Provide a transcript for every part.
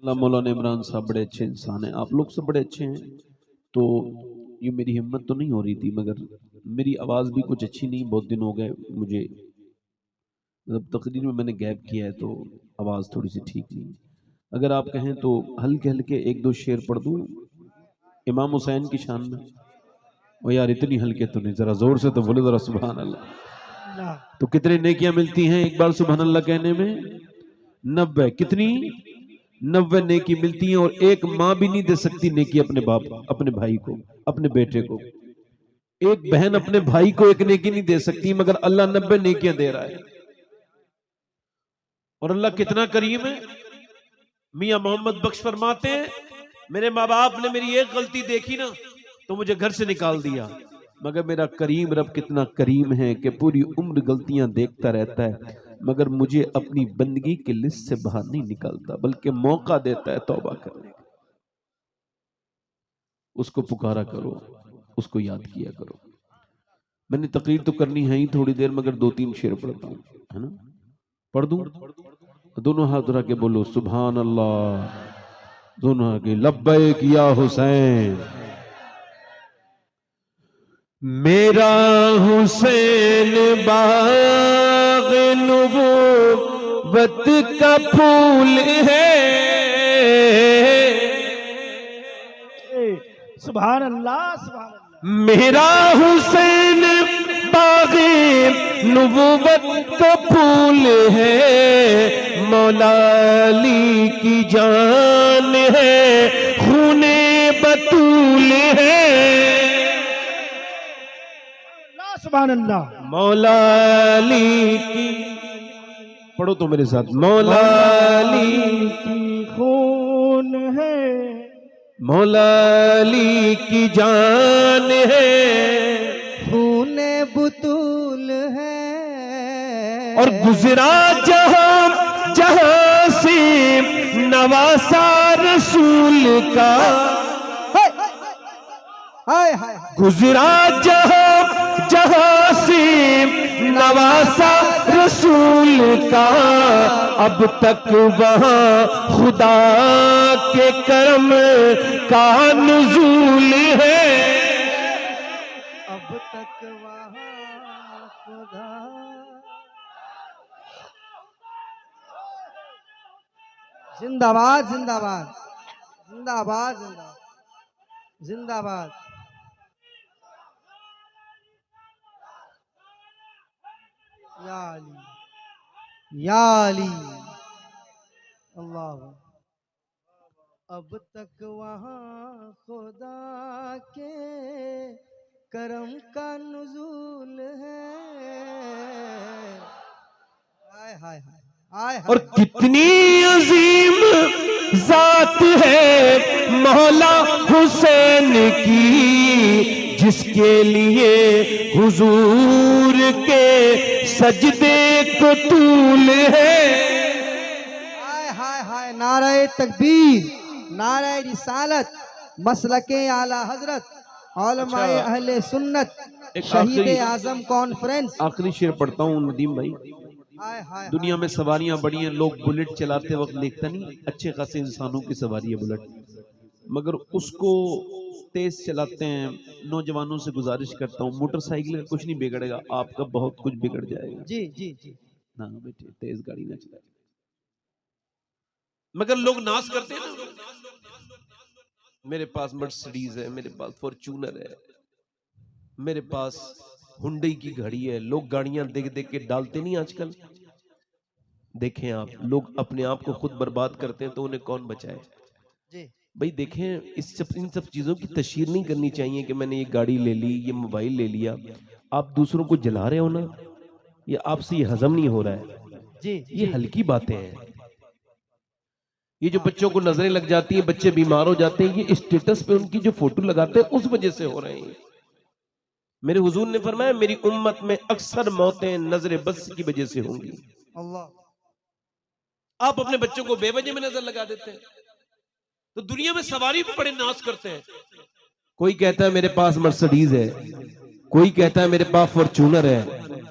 अल्लाह मौलाना इमरान साहब बड़े अच्छे इंसान हैं, आप लोग सब बड़े अच्छे हैं। तो ये मेरी हिम्मत तो नहीं हो रही थी, मगर मेरी आवाज़ भी कुछ अच्छी नहीं, बहुत दिन हो गए मुझे, मतलब तकरीर में मैंने गैप किया है तो आवाज़ थोड़ी सी ठीक नहीं। अगर आप कहें तो हल्के हल्के एक दो शेर पढ़ दूँ इमाम हुसैन की शान में। ओ यार इतनी हल्के तो नहीं, ज़रा ज़ोर से तो बोले ज़रा सुभान अल्लाह। तो कितने नेकियां मिलती हैं एक बार सुभान अल्लाह कहने में? 90। कितनी? 90 नेकी मिलती है। और एक माँ भी नहीं दे सकती नेकी अपने बाप, अपने भाई को, अपने बेटे को। एक बहन अपने भाई को एक नेकी नहीं दे सकती, मगर अल्लाह 90 नेकियां दे रहा है। और अल्लाह कितना करीम है। मियां मोहम्मद बख्श फरमाते हैं, मेरे माँ बाप ने मेरी एक गलती देखी ना तो मुझे घर से निकाल दिया, मगर मेरा करीम रब कितना करीम है कि पूरी उम्र गलतियां देखता रहता है, मगर मुझे अपनी बंदगी की लिस्ट से बाहर नहीं निकालता, बल्कि मौका देता है तौबा करने का। उसको पुकारा करो, उसको याद किया करो। मैंने तकरीर तो करनी है ही थोड़ी देर, मगर 2-3 शेर पढ़ता हूँ, है ना? पढ़ दूं? दोनों हाथ उठा के बोलो सुभान अल्लाह। दोनों आगे लब्बैक या हुसैन। मेरा हुसैन बाग नबूवत का फूल है। सुभान अल्लाह सुभान अल्लाह। मेरा हुसैन बाग नबूवत का फूल है, मौला अली की जान है, खूने बतूल है। सुभान अल्लाह। मौला अली की, पढ़ो तो मेरे साथ, मौला अली की खून है, मौला अली की जान है, खून बुतूल है। और गुजरा जहां जहां से नवासा रसूल का, हाय हाय गुजरा जहां जहां से नवासा रसूल का, अब तक वहां खुदा के करम का नुज़ूल है। अब तक वहाँ खुदा। जिंदाबाद जिंदाबाद जिंदाबाद जिंदाबाद जिंदाबाद। या अली या अली अल्लाह। अब तक वहाँ खुदा के करम का नुज़ूल है। हाय हाय हाय हाय। और कितनी अजीम जात है मौला हुसैन की, जिसके लिए हुजूर के सजदे को तूल है। हाय हाय हाय। नारे तकबीर, नारे रिसालत, मसलके आला हजरत, उलमाए अहले सुन्नत, शहीद आजम कॉन्फ्रेंस। आखिरी शेर पढ़ता हूँ नदीम भाई। हाय हाय। दुनिया में सवारियां बड़ी हैं, लोग बुलेट चलाते वक्त देखता नहीं, अच्छे खासे इंसानों की सवारी है बुलेट, मगर उसको तेज चलाते हैं। नौजवानों से गुजारिश करता हूँ, मोटरसाइकिल का कुछ नहीं बिगड़ेगा, आपका बहुत कुछ बिगड़ जाएगा। जी जी जी। ना बेटे तेज गाड़ी ना चलाए। मगर लोग नाश करते हैं ना, मेरे पास मर्सिडीज है, मेरे पास फॉर्च्यूनर है, मेरे पास हुंडई की घड़ी है। लोग गाड़ियां देख देख के डालते नहीं आजकल। देखें आप, लोग अपने आप को खुद बर्बाद करते हैं तो उन्हें कौन बचाए? जी भाई देखें, इन सब चीजों की तशहीर नहीं करनी चाहिए कि मैंने ये गाड़ी ले ली, ये मोबाइल ले लिया। आप दूसरों को जला रहे हो ना, ये आपसे ये हजम नहीं हो रहा है। जी ये हल्की बातें हैं। ये जो बच्चों को नजरें लग जाती हैं, बच्चे बीमार हो जाते हैं, ये स्टेटस पे उनकी जो फोटो लगाते हैं उस वजह से हो रहे हैं। मेरे हुजूर ने फरमाया, मेरी उम्मत में अक्सर मौतें नजर बस की वजह से होंगी। अल्लाह। आप अपने बच्चों को बेवजह में नजर लगा देते हैं, तो दुनिया में सवारी भी बड़े नाश करते हैं। कोई कहता है मेरे पास मर्सिडीज है, कोई कहता है मेरे पास फॉर्च्यूनर है,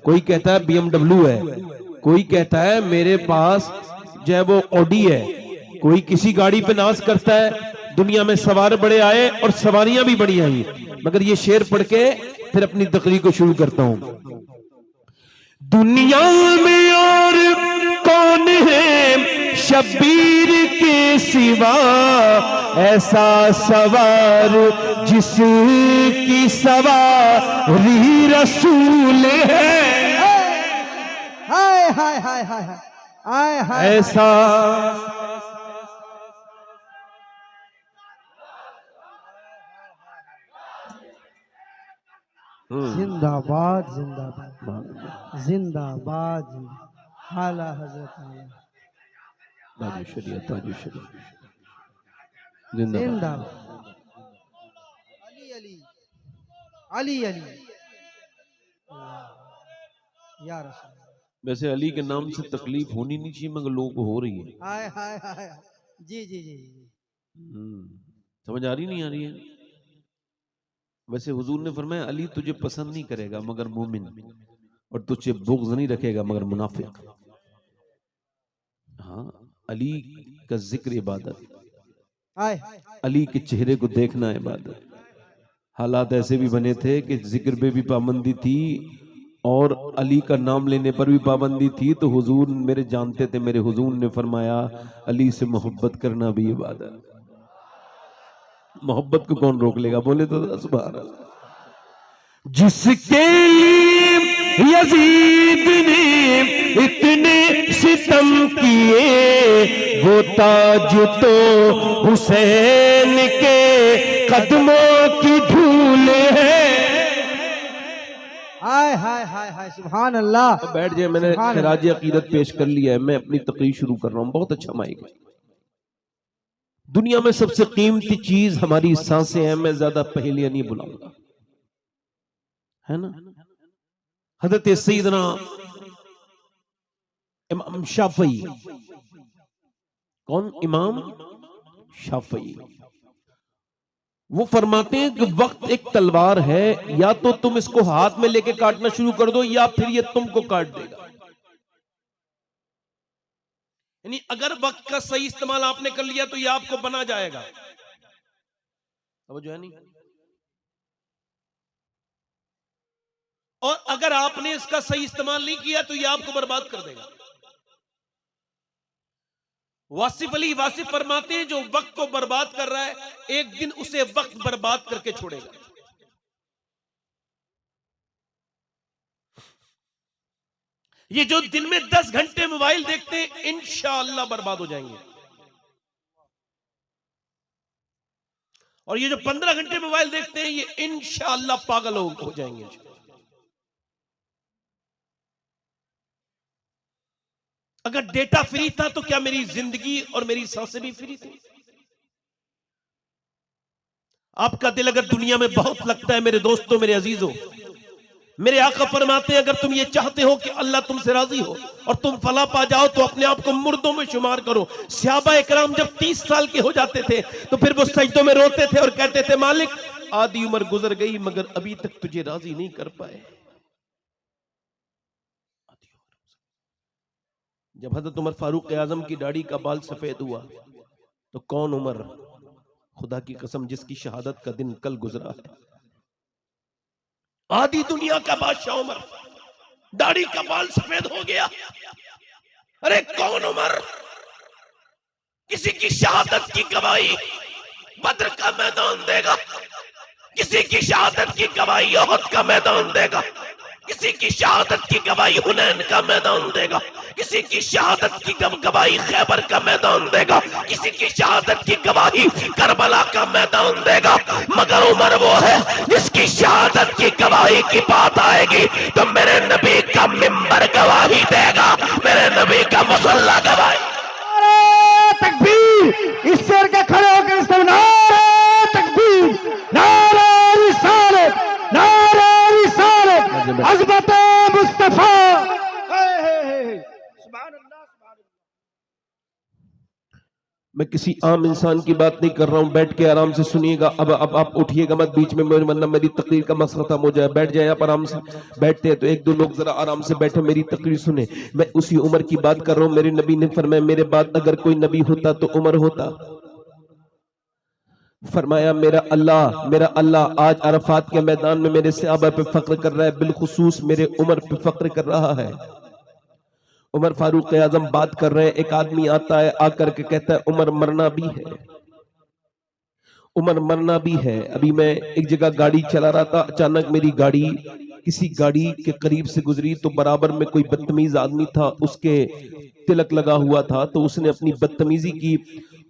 कोई कहता है BMW है, कोई कहता है मेरे पास जो है वो ऑडी है। कोई किसी गाड़ी पे नाज करता है, दुनिया में सवार बड़े आए और सवारियां भी बड़ी आई, मगर ये शेर पढ़ के फिर अपनी तकरीर को शुरू करता हूं। दुनिया में और कौन है शब्बीर के सिवा, ऐसा सवार जिसकी सवारी रसूल है। हाय हाय हाय हाय हाय हाय ऐसा जिंदाबाद जिंदाबाद जिंदाबाद आला हजरत जिंदाबाद अली अली अली अली या रसूल। वैसे अली के नाम से तकलीफ होनी नहीं चाहिए, मगर लोगों को हो रही है। हाय हाय हाय जी जी जी जी। समझ आ रही नहीं आ रही है? वैसे हुजूर ने फरमाया अली तुझे पसंद नहीं करेगा मगर मोमिन, और तुझे बुग़्ज़ नहीं रखेगा मगर मुनाफिक। हाँ, अली का जिक्र इबादत, अली के चेहरे को देखना इबादत। हालात ऐसे भी बने थे कि जिक्र पे भी पाबंदी थी और अली का नाम लेने पर भी पाबंदी थी, तो हुजूर मेरे जानते थे, मेरे हुजूर ने फरमाया अली से मोहब्बत करना भी इबादत। मोहब्बत को कौन रोक लेगा? बोले तो सुभान अल्लाह। जिसके लिए यजीद ने इतने सितम किए, वो ताज तो हुसैन के कदमों की धूल है। हाय हाय हाय हाय सुभान अल्लाह। तो बैठ जाए, मैंने खिराज अकीदत पेश कर लिया है, मैं अपनी तकरीर शुरू कर रहा हूँ। बहुत अच्छा माइक है। दुनिया में सबसे कीमती चीज हमारी सांसें हैं। मैं ज्यादा पहेलियां नहीं बुलाऊंगा, है ना। हज़रत सैयदना इमाम शाफई, कौन? इमाम शाफई, वो फरमाते हैं कि वक्त एक तलवार है, या तो तुम इसको हाथ में लेके काटना शुरू कर दो या फिर ये तुमको काट देगा। यानी अगर वक्त का सही इस्तेमाल आपने कर लिया तो ये आपको बना जाएगा। अब जो है नहीं, और अगर आपने इसका सही इस्तेमाल नहीं किया तो ये आपको बर्बाद कर देगा। वासिफ अली वासिफ फरमाते हैं जो वक्त को बर्बाद कर रहा है, एक दिन उसे वक्त बर्बाद करके छोड़ेगा। ये जो दिन में 10 घंटे मोबाइल देखते हैं, इंशाअल्लाह बर्बाद हो जाएंगे। और ये जो 15 घंटे मोबाइल देखते हैं, ये इंशाअल्लाह पागल हो जाएंगे। अगर डेटा फ्री था तो क्या मेरी जिंदगी और मेरी सांसें भी फ्री थी? आपका दिल अगर दुनिया में बहुत लगता है मेरे दोस्तों, मेरे अजीजों, मेरे आका फरमाते हैं अगर तुम ये चाहते हो कि अल्लाह तुमसे राजी हो और तुम फला पा जाओ तो अपने आप को मुर्दों में शुमार करो। सहाबा इकराम जब 30 साल के हो जाते थे तो फिर वो सजदों में रोते थे और कहते थे मालिक आधी उम्र गुजर गई मगर अभी तक तुझे राजी नहीं कर पाए। जब हजरत उमर फारूक आजम की दाढ़ी का बाल सफेद हुआ तो कौन उमर, खुदा की कसम जिसकी शहादत का दिन कल गुजरा है, आधी दुनिया का बादशाह उमर, दाढ़ी का बाल सफेद हो गया। अरे कौन उमर, किसी की शहादत की गवाही बद्र का मैदान देगा, किसी की शहादत की गवाही ओहद का मैदान देगा, किसी की शहादत की गवाही हुनैन का मैदान देगा, किसी की शहादत की गवाही खैबर का मैदान देगा, किसी की शहादत की गवाही करबला का मैदान देगा। मगर उमर वो है जिसकी शहादत की गवाही की बात आएगी तो मेरे नबी का मिंबर गवाही देगा, मेरे नबी का मुसल्ला गवाही। तकबीर, इस शेर के खड़े होकर सब नारे तकबीर, नारे रिसालत, नारे रिसालत, अज़मत मुस्तफा। मैं किसी आम इंसान की बात नहीं कर रहा हूं, बैठ के आराम से सुनिएगा। अब आप उठिएगा मत बीच में, वरना मेरी तकरीर का मसला खत्म हो जाए। बैठ जाए आप आराम से। बैठते हैं तो एक दो लोग जरा आराम से बैठे, मेरी तकरीर सुने। मैं उसी उमर की बात कर रहा हूं। मेरे नबी ने फरमाया मेरे बाद अगर कोई नबी होता तो उमर होता। फरमाया मेरा अल्लाह आज अरफात के मैदान में मेरे सहाबा पे फख्र कर रहा है, बिलखुसूस मेरे उमर पे फख्र कर रहा है। उमर फारूक आजम बात कर रहे हैं, एक आदमी आता है, आकर के कहता है उमर मरना भी है, उमर मरना भी है। अभी मैं एक जगह गाड़ी चला रहा था, अचानक मेरी गाड़ी किसी गाड़ी के करीब से गुजरी तो बराबर में कोई बदतमीज आदमी था, उसके तिलक लगा हुआ था, तो उसने अपनी बदतमीजी की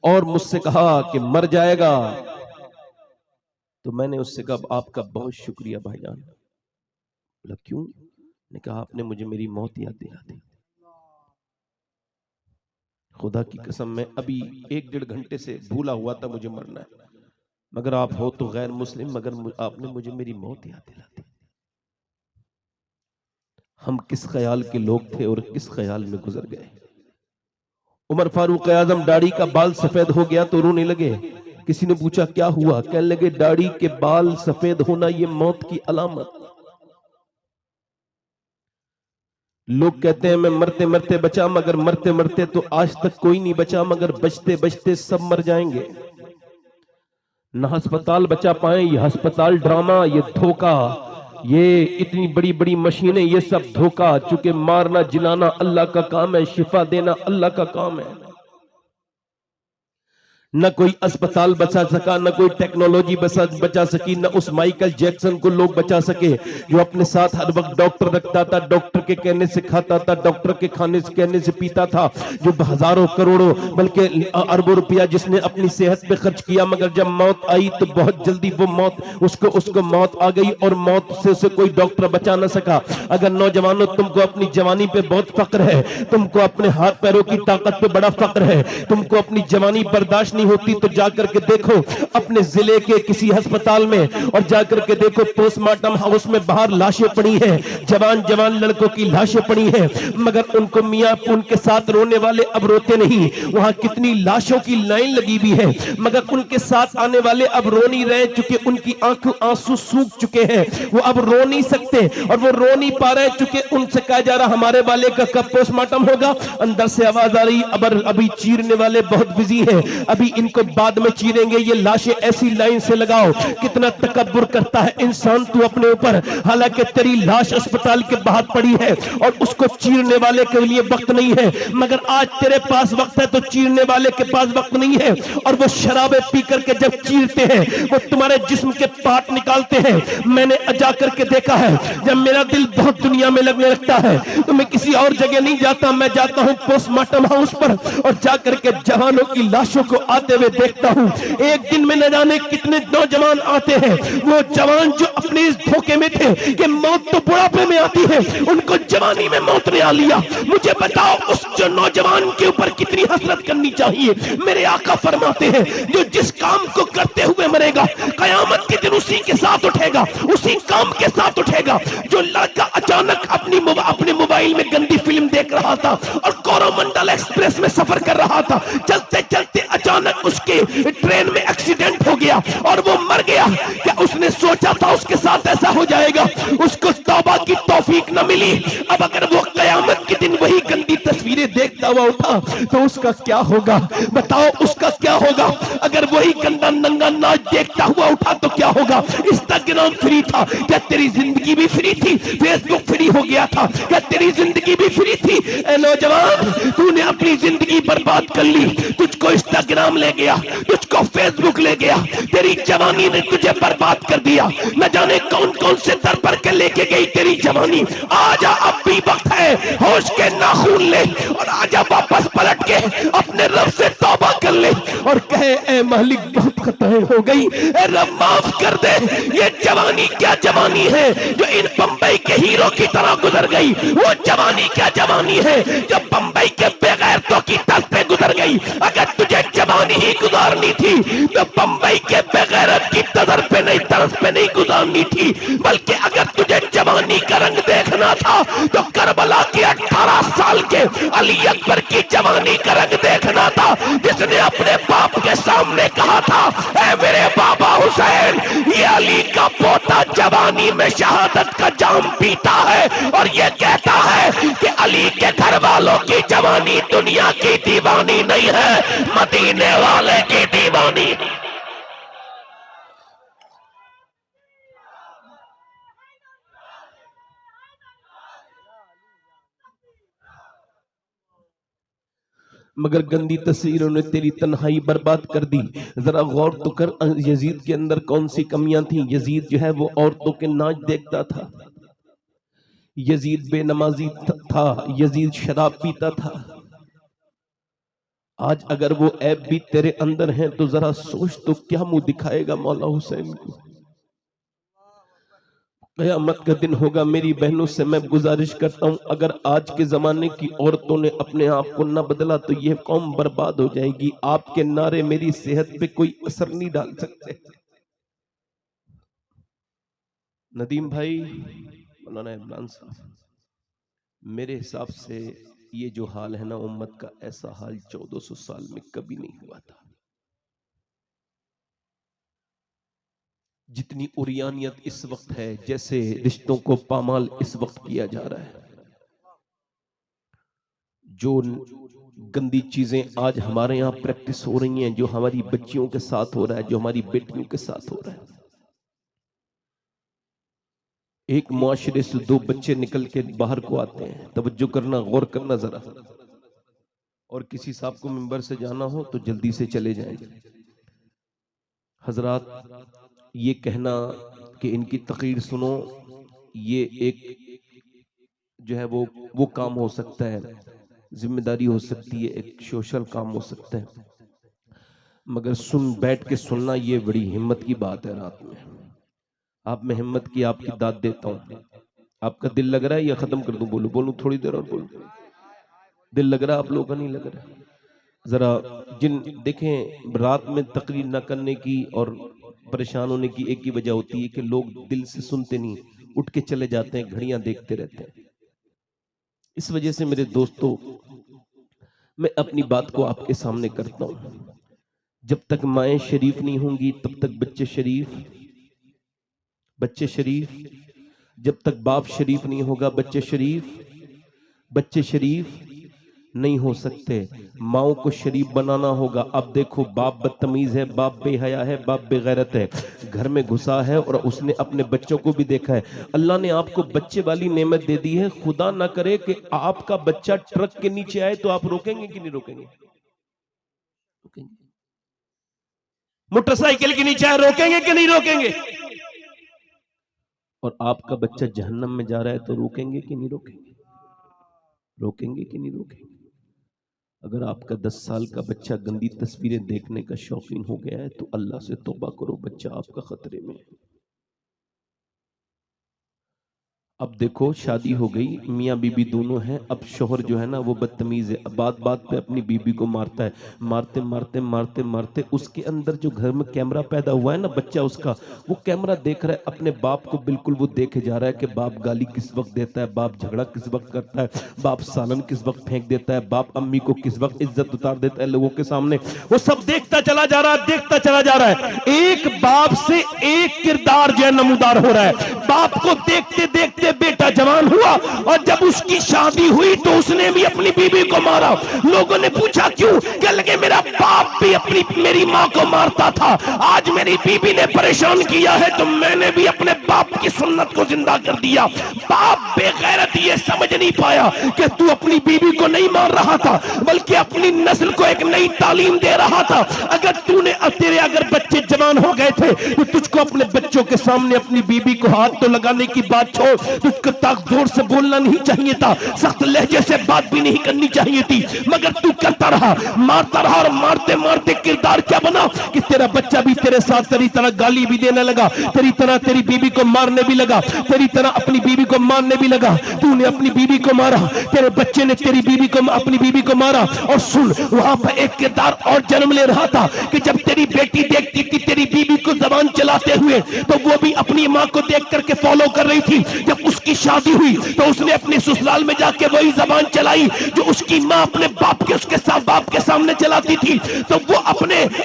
और मुझसे कहा कि मर जाएगा। तो मैंने उससे कहा आपका बहुत शुक्रिया भाईजान। बोला क्यों? ने कहा आपने मुझे मेरी मौत याद दिला दी। खुदा की कसम मैं अभी 1-1.5 घंटे से भूला हुआ था मुझे मरना है, मगर आप हो तो गैर मुस्लिम, मगर आपने मुझे मेरी मौत याद दिला दी। हम किस ख्याल के लोग थे और किस ख्याल में गुजर गए। उमर फारूक आजम दाढ़ी का बाल सफेद हो गया तो रोने लगे। किसी ने पूछा क्या हुआ? कहने लगे दाढ़ी के बाल सफेद होना ये मौत की अलामत। लोग कहते हैं मैं मरते मरते बचा, मगर मरते मरते तो आज तक कोई नहीं बचा, मगर बचते बचते सब मर जाएंगे। न अस्पताल बचा पाए, ये अस्पताल ड्रामा, ये धोखा, ये इतनी बड़ी बड़ी मशीनें, ये सब धोखा। चूंकि मारना जिलाना अल्लाह का काम है, शिफा देना अल्लाह का काम है। न कोई अस्पताल बचा सका, न कोई टेक्नोलॉजी बचा सकी, न उस माइकल जैक्सन को लोग बचा सके जो अपने साथ हर वक्त डॉक्टर रखता था, डॉक्टर के कहने से खाता था, डॉक्टर के खाने से कहने से पीता था, जो हजारों करोड़ों बल्कि अरबों रुपया जिसने अपनी सेहत पे खर्च किया, मगर जब मौत आई तो बहुत जल्दी वो मौत उसको मौत आ गई और मौत से कोई डॉक्टर बचा ना सका। अगर नौजवानों तुमको अपनी जवानी पे बहुत फक्र है, तुमको अपने हाथ पैरों की ताकत पे बड़ा फक्र है, तुमको अपनी जवानी बर्दाश्त नहीं होती, तो जाकर के देखो अपने जिले के किसी अस्पताल में और जाकर के देखो पोस्टमार्टम हाउस में बाहर लाशें पड़ी हैं, जवान जवान लड़कों की लाशें पड़ी हैं, मगर उनको मियां उनके साथ रोने वाले अब रोते नहीं। वहां कितनी लाशों की लाइन लगी हुई है, मगर उनके साथ आने वाले अब रो नहीं रहे, चूंकि उनकी आंसू सूख चुके हैं, वो अब रो नहीं सकते और वो रो नहीं पा रहे, चूंकि उनसे कहा जा रहा हमारे वाले का कब पोस्टमार्टम होगा। अंदर से आवाज आ रही अभी चीरने वाले बहुत बिजी हैं, अभी इनको बाद में चीरेंगे, ये लाशें ऐसी लाइन से लगाओ। कितना तकब्बुर करता है इंसान तू अपने ऊपर, हालांकि तेरी लाश अस्पताल के बाहर पड़ी है और उसको चीरने वाले के लिए वक्त नहीं है, मगर आज तेरे पास वक्त है तो चीरने वाले के पास वक्त नहीं है। और वो शराबे पी करके जब चीरते हैं वो तुम्हारे जिस्म के पार्ट निकालते हैं। मैंने जाकर के देखा है, जब मेरा दिल बहुत दुनिया में लगने लगता है तो मैं किसी और जगह नहीं जाता, मैं जाता हूं पोस्टमार्टम हाउस पर और जाकर के जवानों की लाशों को आते हुए देखता हूं। एक दिन में न जाने कितने नौजवान आते हैं, वो जवान जो अपने इस धोखे में थे कि मौत तो बुढ़ापे में आती है, उनको जवानी में मौत ने आ लिया। मुझे बताओ उस जो नौजवान के ऊपर कितनी हसरत करनी चाहिए। मेरे आका फरमाते हैं जो जिस काम को करते हुए मरेगा कयामत के दिन उसी के साथ उठेगा, उसी काम के साथ उठेगा। जो लड़का अचानक अपने मोबाइल में गंदी फिल्म देख रहा था और कोरोमंडल एक्सप्रेस में सफर कर रहा था, चलते चलते अचानक उसके ट्रेन में एक्सीडेंट हो गया और वो मर गया, क्या उसने सोचा था उसके साथ ऐसा हो जाएगा? उसको तौबा की तौफीक न मिली। अब अगर वो कयामत के दिन वही गंदी तस्वीरें देखता हुआ उठा तो उसका क्या होगा? बताओ उसका क्या होगा? अगर वही गंदा नंगा नाच देखता हुआ उठा तो क्या होगा? इंस्टाग्राम फ्री था, क्या तेरी जिंदगी भी फ्री थी? फेसबुक फ्री हो गया था, क्या तेरी जिंदगी भी फ्री थी? ए नौजवान, तूने अपनी जिंदगी बर्बाद कर ली। तुझको इंस्टाग्राम ले गया, तुझको फेसबुक ले गया, तेरी जवानी ने तुझे बर्बाद कर दिया। न जाने कौन कौन से दर पर के लेके गई तेरी जवानी। आजा, अब भी वक्त है, होश के नाखून ले और आजा वापस पलट के अपने रब से तौबा कर ले और कह कहे ए मालिक बहुत खताएं हो गई, रब माफ कर दे। ये जवानी क्या जवानी है जो इन बंबई के हीरो की तरह गुजर गई, वो जवानी क्या जवानी है जो बंबई के बेगैरतों की तरफ पे गुजर गई। अगर तुझे जवानी ही गुजारनी थी तो बंबई के बेगैरत की तरफ पे नहीं, तरफ पे नहीं गुजारनी थी, बल्कि अगर तुझे जवानी का रंग देखना था तो करबला के 18 साल के अली अकबर की जवानी का रंग देखना था, जिसने अपने बाप के सामने कहा था ऐ मेरे बाबा हुसैन, ये अली का पोता जवानी में शहादत का जाम पीता है और ये कहता है कि अली के घर वालों की जवानी दुनिया की दीवानी नहीं है, मदीने वाले की दीवानी। मगर गंदी तस्वीरों ने तेरी तन्हाई बर्बाद कर दी। जरा गौर तो कर, यजीद के अंदर कौन सी कमियां थी। यजीद जो है वो औरतों के नाच देखता था, यजीद बेनमाजी था, यजीद शराब पीता था। आज अगर वो ऐब भी तेरे अंदर हैं तो जरा सोच तो क्या मुंह दिखाएगा मौला हुसैन को। क़यामत का दिन होगा। मेरी बहनों से मैं गुजारिश करता हूं, अगर आज के जमाने की औरतों ने अपने आप को न बदला तो यह कौम बर्बाद हो जाएगी। आपके नारे मेरी सेहत पे कोई असर नहीं डाल सकते। नदीम भाई, मौलाना इमरान साहब, मेरे हिसाब से ये जो हाल है ना उम्मत का, ऐसा हाल 1400 साल में कभी नहीं हुआ था। जितनी उरियानियत इस वक्त है, जैसे रिश्तों को पामाल इस वक्त किया जा रहा है, जो गंदी चीजें आज हमारे यहाँ प्रैक्टिस हो रही हैं, जो हमारी बच्चियों के साथ हो रहा है, जो हमारी बेटियों के साथ हो रहा है। एक मुआशरे से 2 बच्चे निकल के बाहर को आते हैं, तवज्जो करना, गौर करना जरा। और किसी साहब को मिंबर से जाना हो तो जल्दी से चले जाएं। हजरात, ये कहना कि इनकी तकरीर सुनो, ये एक जो है वो काम हो सकता है, जिम्मेदारी हो सकती है, एक सोशल काम हो सकता है, मगर बैठ के सुनना ये बड़ी हिम्मत की बात है। रात में आप में हिम्मत की आपकी दाद देता हूँ। आपका दिल लग रहा है या खत्म कर दूं? बोलूं थोड़ी देर और बोलूं? दिल लग रहा है आप लोगों का? नहीं लग रहा? जरा देखें, रात में तकरीर न करने की और परेशान होने की एक ही वजह होती है कि लोग दिल से सुनते नहीं, उठ के चले जाते हैं, घड़ियां देखते रहते हैं। इस वजह से मेरे दोस्तों, मैं अपनी बात को आपके सामने करता हूं। जब तक माएँ शरीफ नहीं होंगी तब तक बच्चे शरीफ, जब तक बाप शरीफ नहीं होगा बच्चे शरीफ नहीं हो सकते। माओ को शरीफ बनाना होगा। अब देखो, बाप बदतमीज है, बाप बेहया है, बाप बेगैरत है, घर में घुसा है और उसने अपने बच्चों को भी देखा है। अल्लाह ने आपको बच्चे वाली नेमत दे दी है। खुदा ना करे कि आपका बच्चा ट्रक के नीचे आए तो आप रोकेंगे कि नहीं रोकेंगे? मोटरसाइकिल के नीचे आए रोकेंगे कि नहीं रोकेंगे? और आपका बच्चा जहन्नम में जा रहा है तो रोकेंगे कि नहीं रोकेंगे? रोकेंगे कि नहीं रोकेंगे? अगर आपका 10 साल का बच्चा गंदी तस्वीरें देखने का शौकीन हो गया है तो अल्लाह से तौबा करो, बच्चा आपका खतरे में है। अब देखो, शादी हो गई, मियाँ बीबी दोनों हैं। अब शोहर जो है ना वो बदतमीज है, बात बात पे अपनी बीबी को मारता है। मारते मारते मारते मारते उसके अंदर जो घर में कैमरा पैदा हुआ है ना बच्चा, उसका वो कैमरा देख रहा है अपने बाप को। बिल्कुल वो देखे जा रहा है कि बाप गाली किस वक्त देता है, बाप झगड़ा किस वक्त करता है, बाप सालन किस वक्त फेंक देता है, बाप अम्मी को किस वक्त इज्जत उतार देता है लोगों के सामने। वो सब देखता चला जा रहा है, देखता चला जा रहा है। एक बाप से एक किरदार जो है नमूदार हो रहा है। बाप को देखते देखते बेटा जवान हुआ और जब उसकी शादी हुई तो उसने भी अपनी बीबी को मारा। लोगों ने पूछा क्यों? क्या लगे मेरा बाप भी मेरी माँ को मारता था, आज मेरी बीबी ने परेशान किया है तो मैंने भी अपने बाप की सुन्नत को जिंदा कर दिया। बाप बेगैरत ये समझ नहीं पाया कि तू अपनी बीबी को नहीं मार रहा था बल्कि अपनी नस्ल को एक नई तालीम दे रहा था। अगर तूने तेरे अगर बच्चे जवान हो गए थे तो तुझको अपने बच्चों के सामने अपनी बीबी को हाथ तो लगाने की बात छोड़, तुझको ताक जोर से बोलना नहीं चाहिए था, सख्त लहजे से बात भी नहीं करनी चाहिए थी, मगर तू करता रहा, मारता रहा। और मारते मारते किरदार क्या बना कि तेरा बच्चा भी तेरे साथ तेरी तरह गाली भी देने लगा, तेरी तरह तेरी बीवी को मारने भी लगा, तेरी तरह अपनी बीवी को मारने भी लगा। तूने अपनी बीवी को मारा, तेरे बच्चे ने तेरी बीवी को अपनी बीवी को मारा। और सुन, वहां पर एक किरदार और जन्म ले रहा था कि जब तेरी बेटी देखती थी तेरी बीवी को जबान चलाते हुए, तो वो भी अपनी मां को देख करके फॉलो कर रही थी। जब उसकी शादी हुई तो उसने अपने ससुराल में जाके वही जबान चलाई जो उसकी मां अपने बाप के उसके साथ बाप के सामने चलाती थी, तो वो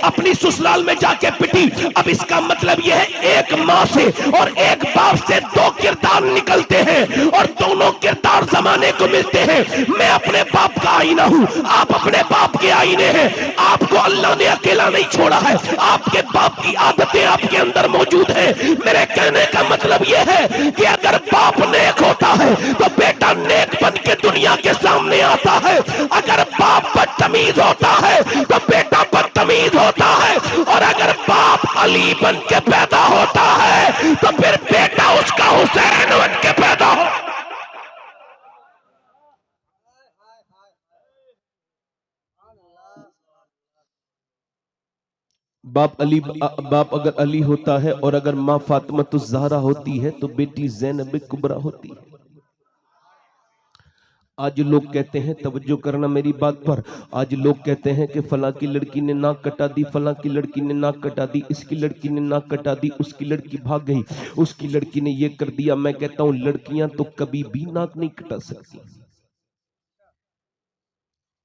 अपनी ससुराल में जाके पिटी। अब इसका मतलब यह है एक मां से और एक बाप से दो किरदार निकलते हैं और दोनों किरदार जमाने को मिलते हैं। मैं अपने बाप का आईना हूं, आप अपने बाप के आईने हैं। आपको अल्लाह ने अकेला नहीं छोड़ा है, आपके बाप की आदतें आपके अंदर मौजूद है। मेरे कहने का मतलब यह है कि अगर बाप नेक होता है तो बेटा नेक बन के दुनिया के सामने आता है, अगर बाप बदतमीज होता है तो बेटा बदतमीज होता है, और अगर बाप अली बन के पैदा होता है तो फिर बेटा उसका हुसैन बन के पैदा हो। बाप अगर अली होता है और अगर मां फातिमा तो ज़हरा होती है तो बेटी ज़ैनब कुबरा होती है। आज लोग कहते हैं, तवज्जो करना मेरी बात पर, आज लोग कहते हैं कि फलां की लड़की ने नाक कटा दी, फलां की लड़की ने नाक कटा दी, इसकी लड़की ने नाक कटा दी, उसकी लड़की भाग गई, उसकी लड़की ने ये कर दिया। मैं कहता हूं लड़कियां तो कभी भी नाक नहीं कटा सकती।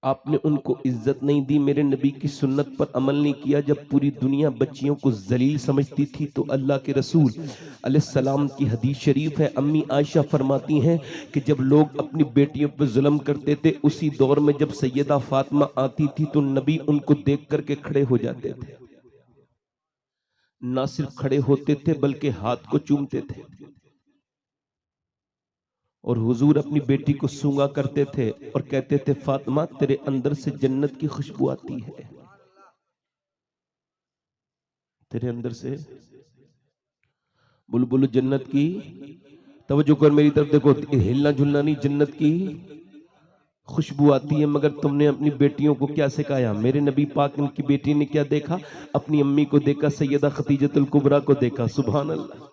आपने उनको इज्जत नहीं दी, मेरे नबी की सुन्नत पर अमल नहीं किया। जब पूरी दुनिया बच्चियों को जलील समझती थी तो अल्लाह के रसूल अलैहिस्सलाम की हदीस शरीफ है, अम्मी आयशा फरमाती हैं कि जब लोग अपनी बेटियों पर जुल्म करते थे, उसी दौर में जब सैयदा फातिमा आती थी तो नबी उनको देख करके खड़े हो जाते थे। ना सिर्फ खड़े होते थे बल्कि हाथ को चूमते थे, और हुजूर अपनी बेटी को सूंघा करते थे और कहते थे, फातिमा तेरे अंदर से जन्नत की खुशबू आती है, तेरे अंदर से बुलबुल जन्नत की। तवज्जो कर मेरी तरफ देखो, हिलना झुलना नहीं, जन्नत की खुशबू आती है। मगर तुमने अपनी बेटियों को क्या सिखाया? मेरे नबी पाक की बेटी ने क्या देखा? अपनी अम्मी को देखा, सैयदा खदीजतुल कुबरा को देखा। सुभान अल्लाह।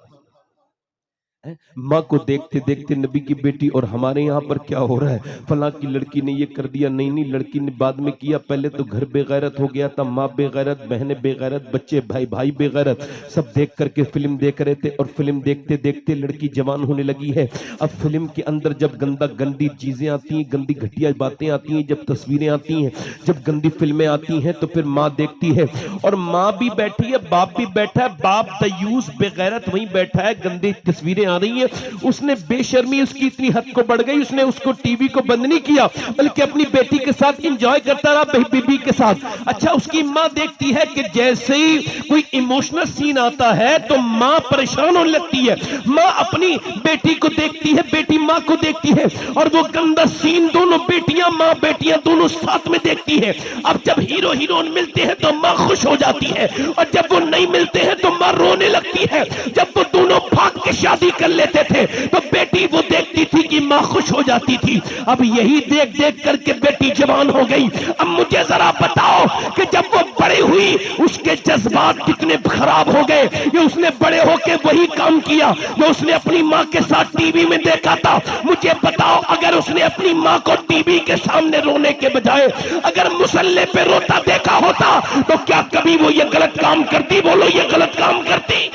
माँ को देखते देखते नबी की बेटी, और हमारे यहाँ पर क्या हो रहा है, फलां की लड़की ने ये कर दिया, नहीं लड़की ने बाद में किया, पहले तो घर बेगैरत हो गया था, माँ बेगैरत, बहनें बेगैरत, बच्चे भाई बेगैरत, सब देख करके फिल्म देख रहे थे, और फिल्म देखते देखते लड़की जवान होने लगी है। अब फिल्म के अंदर जब गंदी चीजें आती हैं, गंदी घटिया बातें आती हैं, जब तस्वीरें आती हैं, जब गंदी फिल्में आती हैं, तो फिर माँ देखती है, और माँ भी बैठी है, बाप भी बैठा है, बाप दयूस बेगैरत वहीं बैठा है, गंदी तस्वीरें आ रही है। उसने बेशर्मी उसकी इतनी हद को बढ़ गई, उसने उसको टीवी को बंद नहीं किया बल्कि अपनी बेटी के साथ एंजॉय करता रहा, बीबी के साथ। अच्छा, उसकी मां देखती है कि जैसे ही कोई इमोशनल सीन आता है तो मां परेशान होने लगती है। मां अपनी बेटी को देखती है, बेटी मां को देखती है, और वो गंदा सीन दोनों बेटियां, मां बेटियां दोनों साथ में देखती है। अब जब हीरो हीरोइन मिलते हैं तो मां खुश हो जाती है, और जब वो नहीं मिलते हैं तो मां रोने लगती है। जब वो दोनों भाग के शादी कर लेते थे तो बेटी वो देखती थी कि मां खुश हो जाती थी। अब यही देख देख करके बेटी जवान हो गई। अब मुझे जरा बताओ कि जब वो बड़ी हुई उसके जज्बात कितने खराब हो गए। ये उसने बड़े होके वही काम किया जो उसने अपनी मां के साथ टीवी में देखा था। मुझे बताओ, अगर उसने अपनी मां को टीवी के सामने रोने के बजाय अगर मुसल्ले पे रोता देखा होता तो क्या कभी वो ये गलत काम करती? बोलो, ये गलत काम करती?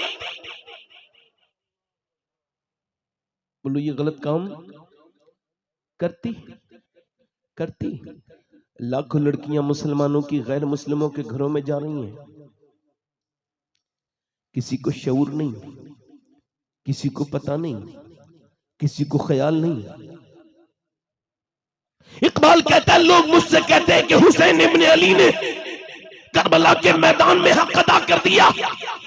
बोलो, ये गलत काम करती? लाखों लड़कियां मुसलमानों की गैर मुस्लिमों के घरों में जा रही हैं, किसी को शऊर नहीं, किसी को पता नहीं, किसी को ख्याल नहीं। इकबाल कहता है, लोग मुझसे कहते हैं कि हुसैन इब्ने अली ने करबला के मैदान में हक अदा कर दिया,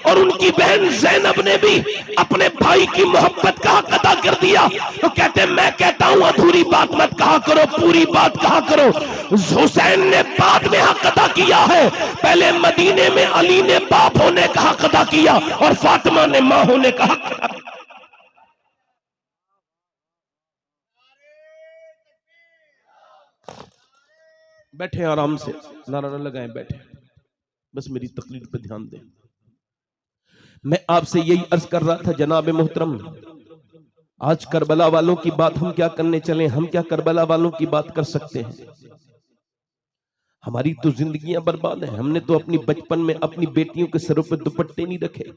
और उनकी बहन ज़ैनब ने भी अपने भाई की मोहब्बत का हक अदा कर दिया। तो कहते हैं, मैं कहता हूं अधूरी बात मत कहा करो, पूरी बात कहा करो। हुसैन ने बाद में हक अदा किया है, पहले मदीने में अली ने बाप होने का हक अदा किया और फातिमा ने मां होने का हक अदा किया। बैठे आराम से, नारा न लगाएं, बैठे, बस मेरी तकरीर पे ध्यान दें। मैं आपसे यही अर्ज कर रहा था जनाब मोहतरम, आज करबला वालों की बात हम क्या करने चले, हम क्या करबला वालों की बात कर सकते हैं? हमारी तो जिंदगियां बर्बाद हैं। हमने तो अपनी बचपन में अपनी बेटियों के सरों पे दुपट्टे नहीं रखे।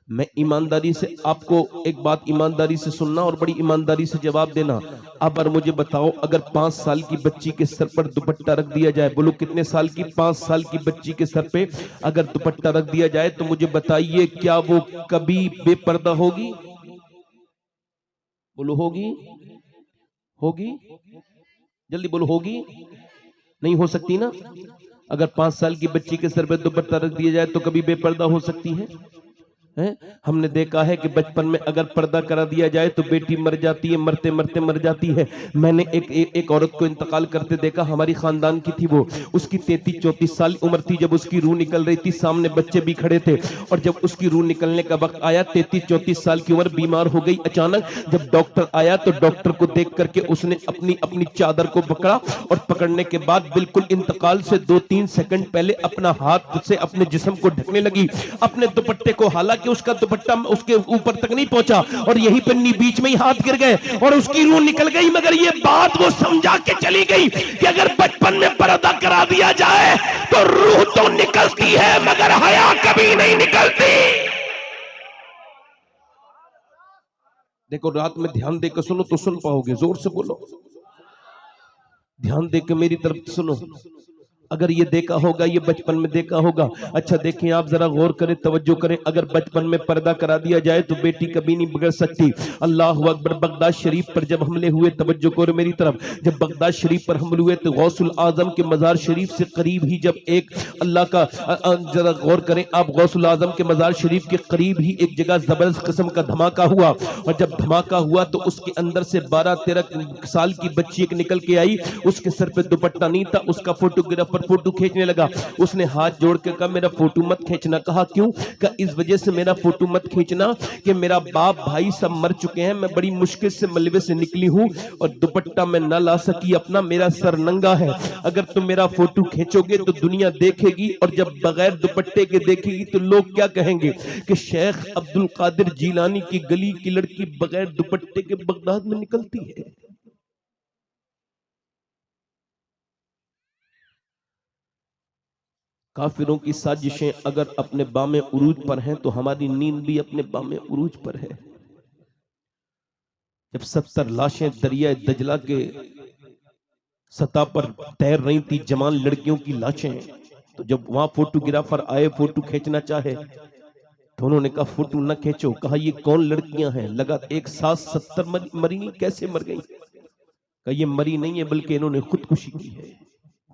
मैं ईमानदारी से आपको एक बात ईमानदारी से सुनना और बड़ी ईमानदारी से जवाब देना। अब और मुझे बताओ, अगर 5 साल की बच्ची के सर पर दुपट्टा रख दिया जाए, बोलो कितने साल की, 5 साल की बच्ची के सर पे अगर दुपट्टा रख दिया जाए तो मुझे बताइए क्या वो कभी बेपर्दा होगी? बोलो होगी? होगी? जल्दी बोलो, होगी? नहीं हो सकती ना। अगर 5 साल की बच्ची के सर पे दुपट्टा रख दिया जाए तो कभी बेपर्दा हो सकती है? हमने देखा है कि बचपन में अगर पर्दा करा दिया जाए तो बेटी मर जाती है, मरते मरते मर जाती है। मैंने एक औरत को इंतकाल करते देखा, हमारी खानदान की थी वो, उसकी 33-34 साल उम्र थी। जब उसकी रूह निकल रही थी, सामने बच्चे भी खड़े थे, और जब उसकी रूह निकलने का वक्त आया, 33-34 साल की उम्र, बीमार हो गई अचानक। जब डॉक्टर आया तो डॉक्टर को देख करके उसने अपनी चादर को पकड़ा, और पकड़ने के बाद बिल्कुल इंतकाल से 2-3 सेकंड पहले अपना हाथ से अपने जिस्म को ढकने लगी, अपने दुपट्टे को, हालांकि कि उसका दुपट्टा उसके ऊपर तक नहीं पहुंचा, और यहीं पर बीच में ही हाथ गिर गए और उसकी रूह निकल गई। मगर ये बात वो समझा के चली गई कि अगर बचपन में पर्दा करा दिया जाए तो रूह तो निकलती है मगर हया कभी नहीं निकलती। देखो, रात में ध्यान देकर सुनो तो सुन पाओगे, जोर से बोलो, ध्यान देकर मेरी तरफ सुनो। अगर ये देखा होगा, ये बचपन में देखा होगा। अच्छा देखें, आप जरा गौर करें, तवज्जो करें। अगर बचपन में पर्दा करा दिया जाए तो बेटी कभी नहीं बिगड़ सकती। अल्लाह अकबर। बगदाद शरीफ पर जब हमले हुए, तवज्जो करो मेरी तरफ, जब बगदाद शरीफ पर हमले हुए तो गौसुल आजम के मजार शरीफ से करीब ही जब एक अल्लाह का, जरा गौर करें आप, गौसुल आजम के मजार शरीफ के करीब ही एक जगह जबरदस्त किस्म का धमाका हुआ, और जब धमाका हुआ तो उसके अंदर से 12-13 साल की बच्ची एक निकल के आई। उसके सर पे दुपट्टा नहीं था। उसका फोटोग्राफर फोटो खींचने लगा। उसने हाथ जोड़ के कहा मेरा फोटो मत खींचना। कहा क्यों? कहा इस वजह से मेरा फोटो मत खींचना कि मेरा बाप भाई सब मर चुके हैं, मैं बड़ी मुश्किल से मलबे से निकली हूं और दुपट्टा मैं न ला सकी अपना, मेरा सर नंगा है। अगर तुम मेरा फोटो खींचोगे तो दुनिया देखेगी, और जब बगैर दुपट्टे के देखेगी तो लोग क्या कहेंगे कि शेख अब्दुल कादिर जीलानी की गली की लड़की बगैर दुपट्टे के बगदाद में निकलती है। काफिरों की साजिशें अगर अपने बामे उरूज पर हैं तो हमारी नींद भी अपने बामे उरूज पर है। जब 70 लाशें दरिया दजला के सतह पर तैर रही थी, जवान लड़कियों की लाशें, तो जब वहां फोटोग्राफर आए फोटो खींचना चाहे तो उन्होंने कहा फोटो न खींचो। कहा ये कौन लड़कियां हैं? लगा एक साथ 70 मरी नहीं, कैसे मर गई? कहा ये मरी नहीं है बल्कि इन्होंने खुदकुशी की है।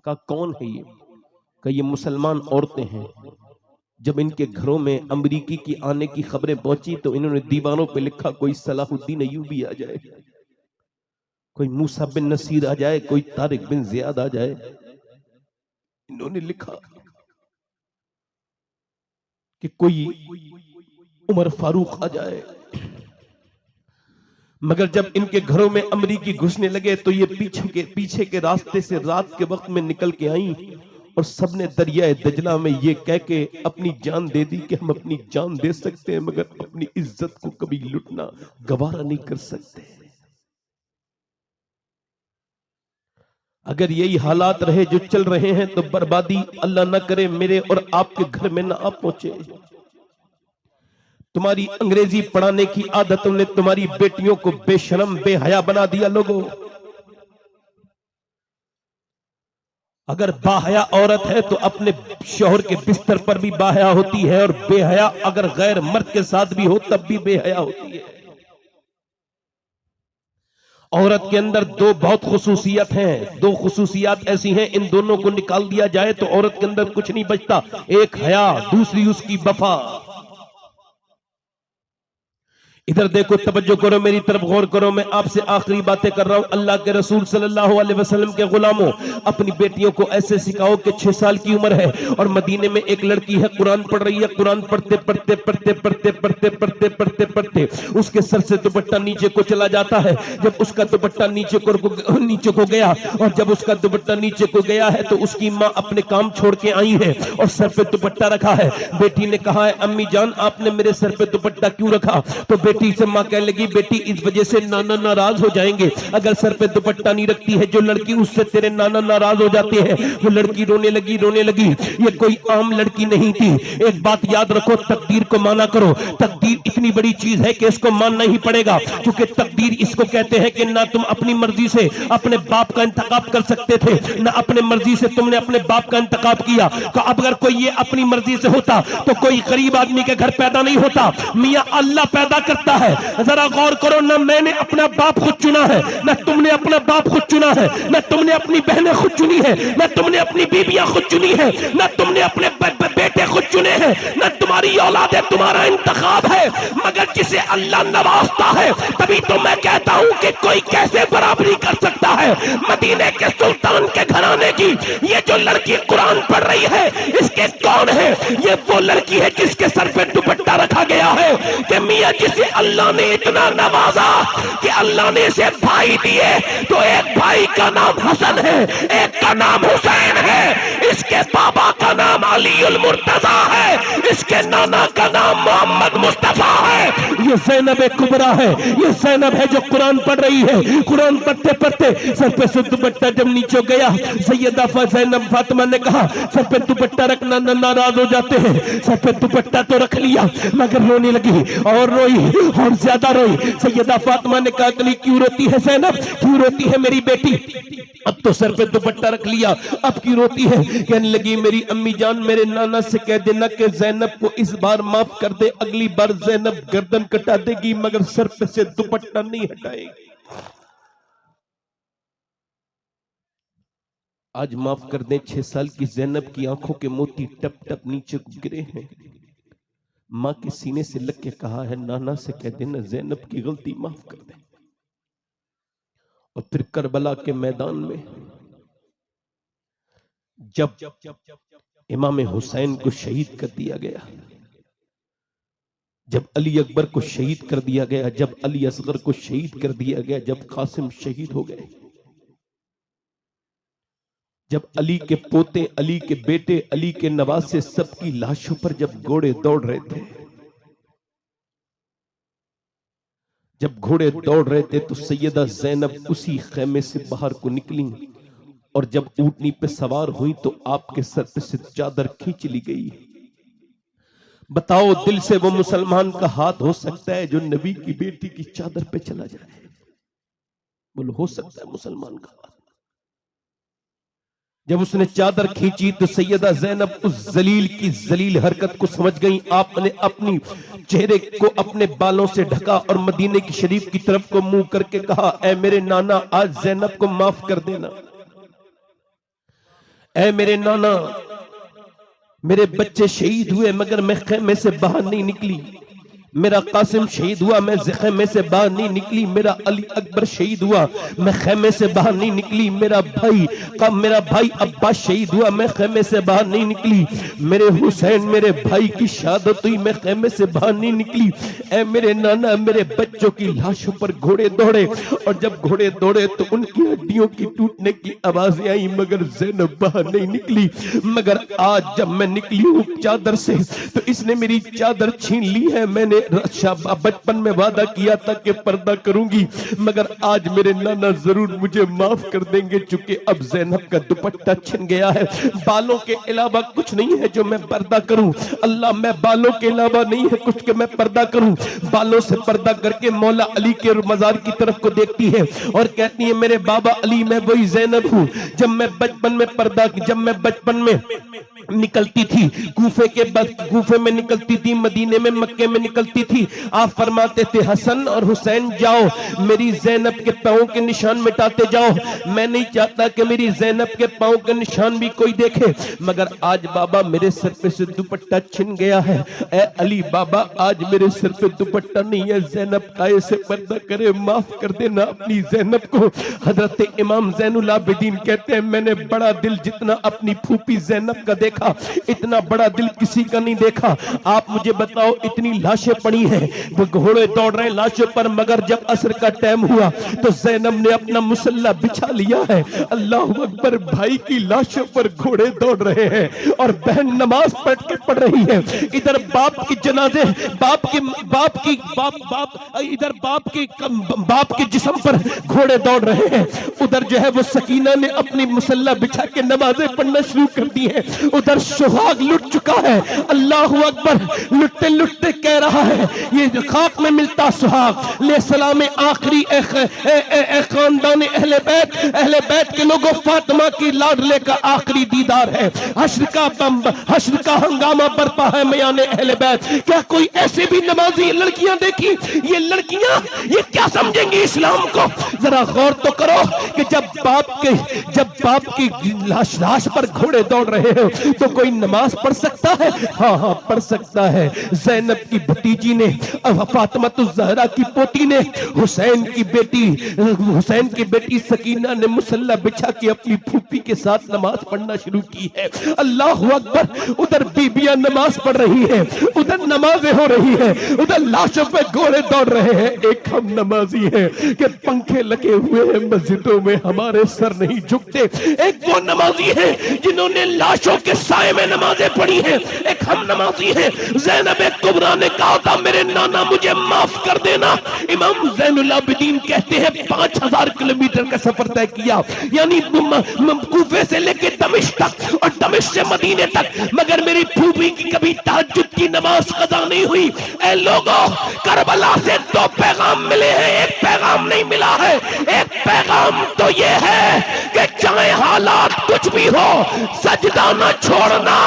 कहा कौन है ये? कि ये मुसलमान औरतें हैं। जब इनके घरों में अमरीकी की आने की खबरें पहुंची तो इन्होंने दीवारों पे लिखा कोई सलाहुद्दीन अय्यूबी आ जाए, कोई मूसा बिन नसीर आ जाए, कोई तारिक बिन जियाद आ जाए। इन्होंने लिखा कि कोई उमर फारूक आ जाए। मगर जब इनके घरों में अमरीकी घुसने लगे तो ये पीछे के रास्ते से रात के वक्त में निकल के आई और सबने दरिया दजला में ये कह के अपनी जान दे दी कि हम अपनी जान दे सकते हैं मगर अपनी इज्जत को कभी लुटना गवारा नहीं कर सकते। अगर यही हालात रहे जो चल रहे हैं तो बर्बादी अल्लाह ना करे मेरे और आपके घर में ना आ पहुंचे। तुम्हारी अंग्रेजी पढ़ाने की आदतों ने तुम्हारी बेटियों को बेशरम बेहया बना दिया। लोगों, अगर बाहया औरत है तो अपने शौहर के बिस्तर पर भी बाहया होती है, और बेहया अगर गैर मर्द के साथ भी हो तब भी बेहया होती है। औरत के अंदर दो बहुत खुसूसियत हैं, दो खुसूसियात ऐसी हैं, इन दोनों को निकाल दिया जाए तो औरत के अंदर कुछ नहीं बचता। एक हया, दूसरी उसकी वफा। इधर देखो, तवज्जो करो, मेरी तरफ गौर करो, मैं आपसे आखिरी बातें कर रहा हूं। अल्लाह के रसूल सल्लल्लाहु अलैहि वसल्लम के गुलामों, अपनी बेटियों को ऐसे सिखाओ कि 6 साल की उम्र है और मदीने में एक लड़की है, कुरान पढ़ रही है, कुरान पढ़ते पढ़ते पढ़ते पढ़ते पढ़ते पढ़ते पढ़ते पढ़ते उसके सर से दुपट्टा नीचे को चला जाता है। जब उसका दुपट्टा नीचे को गया और जब उसका दुपट्टा नीचे को गया है तो उसकी माँ अपने काम छोड़ के आई है और सर पे दुपट्टा रखा है। बेटी ने कहा है, अम्मी जान आपने मेरे सर पे दुपट्टा क्यों रखा? तो बेटी से माँ कहने लगी, बेटी इस वजह से नाना नाराज हो जाएंगे, अगर सर पे दुपट्टा नहीं रखती है जो लड़की, उससे तेरे नाना नाराज हो जाते हैं। वो लड़की रोने लगी। ये कोई आम लड़की नहीं थी। एक बात याद रखो, तकदीर को माना करो। तकदीर इतनी बड़ी चीज है कि इसको मानना ही पड़ेगा, क्योंकि तकदीर इसको कहते हैं कि ना तुम अपनी मर्जी से अपने बाप का इंतखाब कर सकते थे, ना अपने मर्जी से तुमने अपने बाप का इंतखाब किया। तो अब अगर कोई ये अपनी मर्जी से होता तो कोई गरीब आदमी के घर पैदा नहीं होता, मियां अल्लाह पैदा करता है। जरा गौर करो, ना मैंने अपना बाप खुद चुना है, ना तुमने अपना बाप खुद चुना है, ना तुमने अपनी बहनें खुद चुनी है, ना तुमने अपनी बीबियां खुद चुनी है, ना तुमने अपने बेटे खुद चुने हैं, ना तुम्हारी औलाद है, तुम्हारा इंतखाब है। मगर जिसे अल्लाह नवाजता है, तभी तो मैं कहता हूं कि कोई कैसे बराबरी कर सकता है। मदीने के सुल्तान के घराने की ये जो लड़की कुरान पढ़ रही है, इसके कौन है? ये वो लड़की है जिसके सर पे दुपट्टा रखा गया है कि मियां जिसे अल्लाह ने इतना नवाजा कि अल्लाह ने इसे भाई दिए, तो एक भाई का नाम हसन है, एक का नाम हुसैन है, इसके बाबा का नाम अली उल मुर्तजा है, इसके नाना का नाम मोहम्मद मुस्तफा है। ये ज़ैनब कुबरा है, ये ज़ैनब है जो कुरान पढ़ रही है। कुरान पढ़ते पढ़ते सर पे से दुपट्टा जब नीचे गया, सैयदा ज़ैनब फातिमा ने कहा, सर पे दुपट्टा रखना नाराज हो जाते हैं। सर पे दुपट्टा तो रख लिया, मगर रोने लगी और रोई और ज्यादा रोई। सैयदा फातिमा ने कहा, क्यों रोती है ज़ैनब, क्यों रोती है मेरी बेटी? अब तो सर पे दुपट्टा रख लिया, अब की रोती है? कहने लगी, मेरी अम्मी जान मेरे नाना से कह देना कि ज़ैनब को इस बार माफ कर दे, अगली बार ज़ैनब गर्दन कटा देगी मगर सर पे से दुपट्टा नहीं हटाएगी। आज माफ कर दें, 6 साल की ज़ैनब की आंखों के मोती टप टप नीचे गिरे हैं। माँ के सीने से लग के कहा है, नाना से कह देना ज़ैनब की गलती माफ कर दे। और फिर करबला के मैदान में जब इमाम हुसैन को शहीद कर दिया गया, जब अली अकबर को शहीद कर दिया गया, जब अली असगर को शहीद कर दिया गया, जब कासिम शहीद हो गए, जब अली के पोते, अली के बेटे, अली के नवासे सबकी लाशों पर जब घोड़े दौड़ रहे थे, जब घोड़े दौड़ रहे थे, तो सैयदा ज़ैनब उसी खेमे से बाहर को निकली और जब ऊंटनी पे सवार हुई तो आपके सर पे से चादर खींच ली गई। बताओ, दिल से वो मुसलमान का हाथ हो सकता है जो नबी की बेटी की चादर पे चला जाए? बोलो, हो सकता है मुसलमान का हाथ? जब उसने चादर खींची तो सैयदा ज़ैनब उस जलील की जलील हरकत को समझ गई। आपने अपनी चेहरे को अपने बालों से ढका और मदीने की शरीफ की तरफ को मुंह करके कहा, ऐ मेरे नाना, आज ज़ैनब को माफ कर देना। ऐ मेरे नाना, मेरे बच्चे शहीद हुए मगर मैं खेमे से बाहर नहीं निकली। मेरा कासिम शहीद हुआ, मैं खेमे से बाहर नहीं निकली। मेरा अली अकबर शहीद हुआ, मैं खेमे से बाहर नहीं निकली। मेरा भाई अब्बास शहीद हुआ, मैं खेमे से बाहर नहीं निकली। मेरे हुसैन, मेरे भाई की शहादत हुई, मैं खेमे से बाहर नहीं निकली। ऐ मेरे नाना, मेरे बच्चों की लाशों पर घोड़े दौड़े और जब घोड़े दौड़े तो उनकी हड्डियों की टूटने की आवाजें आई, मगर ज़ैनब बाहर नहीं निकली। मगर आज जब मैं निकली हूँ चादर से, तो इसने मेरी चादर छीन ली है। मैंने बचपन में वादा किया था कि पर्दा करूंगी, मगर आज मेरे नाना जरूर मुझे माफ कर देंगे, चूंकि अब ज़ैनब का दुपट्टा छिन गया है। बालों के अलावा कुछ नहीं है जो मैं पर्दा करूं। अल्लाह, मैं बालों के अलावा नहीं है कुछ कि मैं पर्दा करूं। बालों से पर्दा करके मौला अली के मजार की तरफ को देखती है और कहती है, मेरे बाबा अली, मैं वही ज़ैनब हूं जब मैं बचपन में निकलती थी, कूफे में निकलती थी, मदीने में, मक्के में निकलती होती थी, आप फरमाते थे हसन और हुसैन जाओ मेरी ज़ैनब के पाँव के निशान मिटाते जाओ। मैं नहीं चाहता कि मेरी ज़ैनब के पाँव के निशान भी कोई देखे, मगर आज बाबा मेरे सिर पे से दुपट्टा छिन गया है। ए अली बाबा आज मेरे सिर पे दुपट्टा नहीं है, ज़ैनब काये से पर्दा करे, माफ कर देना अपनी ज़ैनब को। हजरत इमाम ज़ैनुल आबिदीन कहते हैं मैंने बड़ा दिल जितना अपनी फूफी ज़ैनब का देखा, इतना बड़ा दिल किसी का नहीं देखा। आप मुझे बताओ इतनी लाशें पड़ी हैं, वो घोड़े दौड़ रहे हैं लाशों पर, मगर जब असर का टाइम हुआ तो ज़ैनब ने अपना मुसल्ला बिछा लिया है। अल्लाह अकबर, भाई की लाशों पर घोड़े दौड़ रहे हैं और बहन नमाज पढ़ रही है। इधर बाप की जनाजे, इधर बाप के जिस्म पर घोड़े दौड़ रहे हैं, उधर जो है वो सकीना ने अपनी मुसल्ला बिछा के नमाजें पढ़ना शुरू कर दी है। उधर सुहाग लुट चुका है। अल्लाह अकबर, लुटते लुटते कह रहा है ये खाक में मिलता सुहाग ले सलाम आखिरी खानदान अहले बैत के लोगों, फातिमा की लाडले का आखिरी दीदार है। हश्र का हंगामा बरपा है मयाने अहले बैत। क्या कोई ऐसे भी नमाजी लड़कियां देखी? ये लड़कियां ये क्या समझेंगी इस्लाम को? जरा गौर तो करो कि जब बाप की लाश पर घोड़े दौड़ रहे हो तो कोई नमाज पढ़ सकता है? हाँ पढ़ सकता है। ज़ैनब की भतीजी ने, फातिमा ज़हरा की पोती ने, हुसैन की बेटी सकीना ने मुसल्ला बिछा के अपनी फूफी के साथ नमाज पढ़ना शुरू की है। अल्लाह अकबर, उधर बीबियां नमाज पढ़ रही है, उधर नमाजें हो रही है, उधर लाशों पे घोड़े दौड़ रहे हैं। एक हम नमाजी हैं कि पंखे लगे हुए हैं मस्जिदों में, हमारे सर नहीं झुकते। एक वो नमाजी है जिन्होंने लाशों के साए में नमाजें पढ़ी हैं। एक हम नमाजी हैं। ज़ैनब कुबरा ने कहा था मेरे नाना मुझे माफ कर देना। इमाम ज़ैनुल आबिदीन कहते हैं 5000 किलोमीटर का सफर तय किया, यानी कूफे से लेकर दमिश्क तक और दमिश्क से मदीने तक, मगर मेरी फूफी की कभी तहज्जुद की नमाज कज़ा नहीं हुई। ए लोगों, करबला से 2 पैगाम मिले हैं, एक पैगाम नहीं मिला है। एक पैगाम तो ये है कि चाहे हालात कुछ भी हो सजदा न छोड़ना,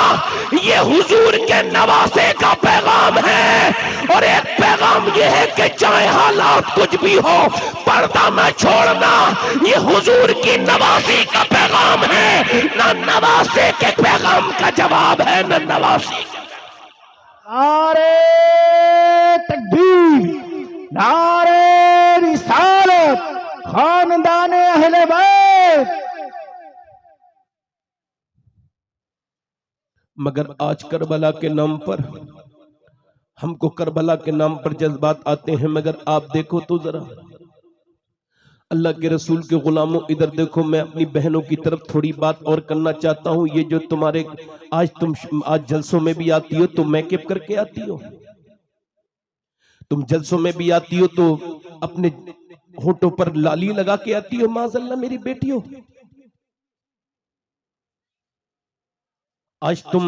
ये हुजूर के नवासे का पैगाम है। और एक पैगाम ये है कि चाहे हालात कुछ भी हो पर्दा न छोड़ना, ये हुजूर की नवासी का पैगाम है। ना नवासे के पैगाम का जवाब है न नवासी। नारे तकबीर, नारे रिसालत, खानदाने अहले बैत। मगर आज करबला के नाम पर, हमको करबला के नाम पर जज्बात आते हैं, मगर आप देखो तो जरा अल्लाह के रसूल के गुलामों, इधर देखो। मैं अपनी बहनों की तरफ थोड़ी बात और करना चाहता हूं। ये जो तुम्हारे आज जलसों में भी आती हो तो मेकअप करके आती हो, तुम जलसों में भी आती हो तो अपने होठों पर लाली लगा के आती हो। माज़अल्लाह मेरी बेटियों, आज तुम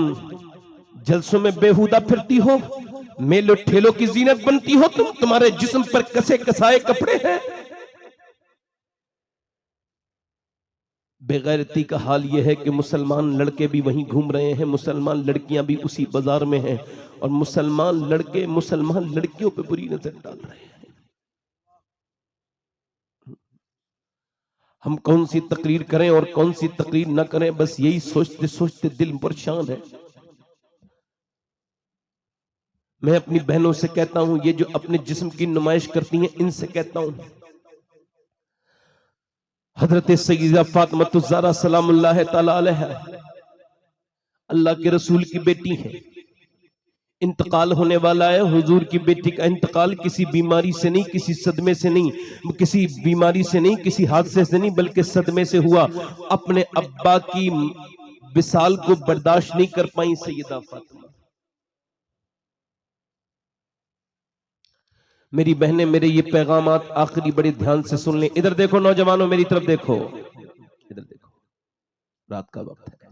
जलसों में बेहुदा फिरती हो, मेलों ठेलों की जीनत बनती हो, तुम्हारे जिस्म पर कसे कसाए कपड़े हैं। बेगैरती का हाल यह है कि मुसलमान लड़के भी वहीं घूम रहे हैं, मुसलमान लड़कियां भी उसी बाजार में हैं, और मुसलमान लड़के मुसलमान लड़कियों पे बुरी नजर डाल रहे हैं। हम कौन सी तकरीर करें और कौन सी तकरीर न करें, बस यही सोचते सोचते दिल परेशान है। मैं अपनी बहनों से कहता हूं, ये जो अपने जिस्म की नुमाइश करती हैं, इनसे कहता हूं, हजरत सय्यदा फातिमा ज़हरा सलामुल्लाह तआला अलैहा अल्लाह के रसूल की बेटी है, इंतकाल होने वाला है। हुजूर की बेटी का इंतकाल किसी बीमारी से नहीं, किसी सदमे से नहीं, किसी बीमारी से नहीं, किसी हादसे से नहीं, बल्कि सदमे से हुआ। अपने अब्बा की विसाल को बर्दाश्त नहीं कर पाई सय्यदा फातिमा। मेरी बहनें, मेरे ये पैगामात आखिरी बड़े ध्यान से सुन लें। इधर देखो नौजवानों, मेरी तरफ देखो, इधर देखो, रात का वक्त है,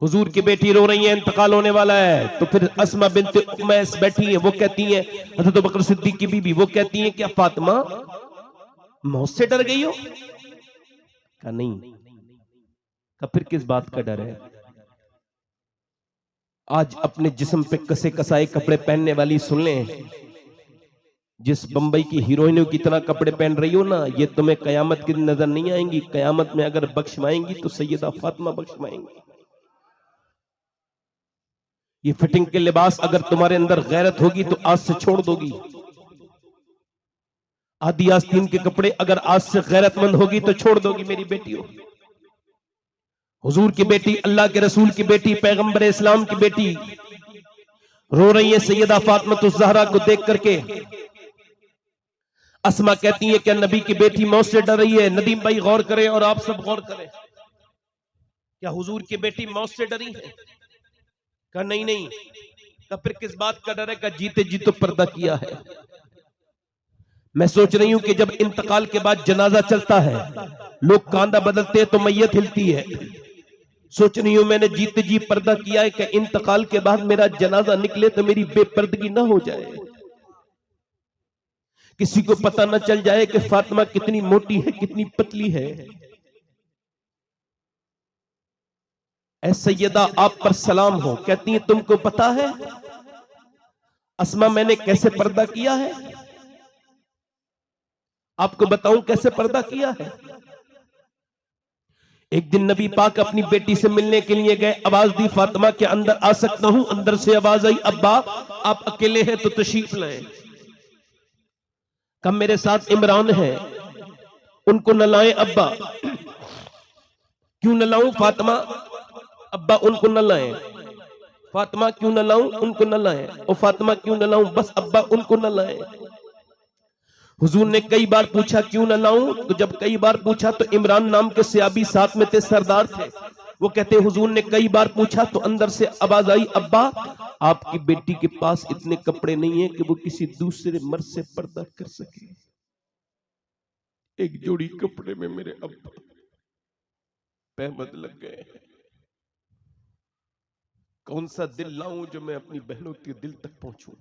हुजूर की बेटी रो रही है, इंतकाल होने वाला है। तो फिर अस्मा बिन्त उमैस बैठी है, वो कहती है, हज़रत बकर सिद्दीक की बीबी, वो कहती है क्या फातिमा मौत से डर गई हो? कहा नहीं। कहा फिर किस बात का डर है? आज अपने जिस्म पे कसे कसाए कपड़े पहनने वाली सुन लें, जिस बंबई की हीरोइनों की तरह कपड़े पहन रही हो ना, ये तुम्हें कयामत की दिन नजर नहीं आएंगी। कयामत में अगर बख्शवाएंगी तो सैयदा फातिमा बख्शवाएंगी। ये फिटिंग के लिबास अगर तुम्हारे अंदर गैरत होगी तो आज से छोड़ दोगी। आदि आस्तीन के कपड़े अगर आज से गैरतमंद होगी तो छोड़ दोगी मेरी बेटियों। हुजूर की बेटी, अल्लाह के रसूल की बेटी, पैगंबर इस्लाम की बेटी रो रही है सैयदा फातिमा ज़हरा को देख करके। अस्मा कहती है क्या नबी की बेटी मौत से डर रही है? नदीम भाई गौर करें और आप सब गौर करें, क्या हुजूर की बेटी मौत से डरी है? कहा नहीं नहीं। कहा फिर किस बात का डर है? कहा जीते जी तो पर्दा किया है। मैं सोच रही हूं कि जब इंतकाल के बाद जनाजा चलता है, लोग कांधा बदलते हैं तो मैयत हिलती है। सोच रही हूं मैंने जीते जी पर्दा किया है कि इंतकाल के बाद मेरा जनाजा निकले तो मेरी बेपर्दगी ना हो जाए, किसी को पता ना चल जाए कि फातिमा कितनी मोटी है, कितनी पतली है। ऐ सैयदा आप पर सलाम हो। कहती है तुमको पता है अस्मा मैंने कैसे पर्दा किया है? आपको बताऊं कैसे पर्दा किया है। एक दिन नबी पाक अपनी बेटी से मिलने के लिए गए, आवाज दी फातिमा के अंदर आ सकता हूं? अंदर से आवाज आई अब्बा आप अकेले हैं तो तशरीफ लाएं। कब मेरे साथ इमरान है, उनको न लाएं अब्बा। क्यों न लाऊं फातिमा? अब्बा उनको न लाएं। फातिमा क्यों न लाऊं? उनको न लाएं। और फातिमा क्यों न लाऊं? बस अब्बा उनको न लाएं। हुजूर ने कई बार पूछा क्यों न लाऊं? तो जब कई बार पूछा तो इमरान नाम के सयाबी साथ में थे, सरदार थे। वो कहते हुजूर ने कई बार पूछा तो अंदर से आवाज आई अब्बा आपकी बेटी के पास इतने कपड़े नहीं है कि वो किसी दूसरे मर्द से पर्दा कर सके। एक जोड़ी कपड़े में मेरे अब्बा पैबंद लग गए। कौन सा दिल लाऊं जो मैं अपनी बहनों के दिल तक पहुंचूं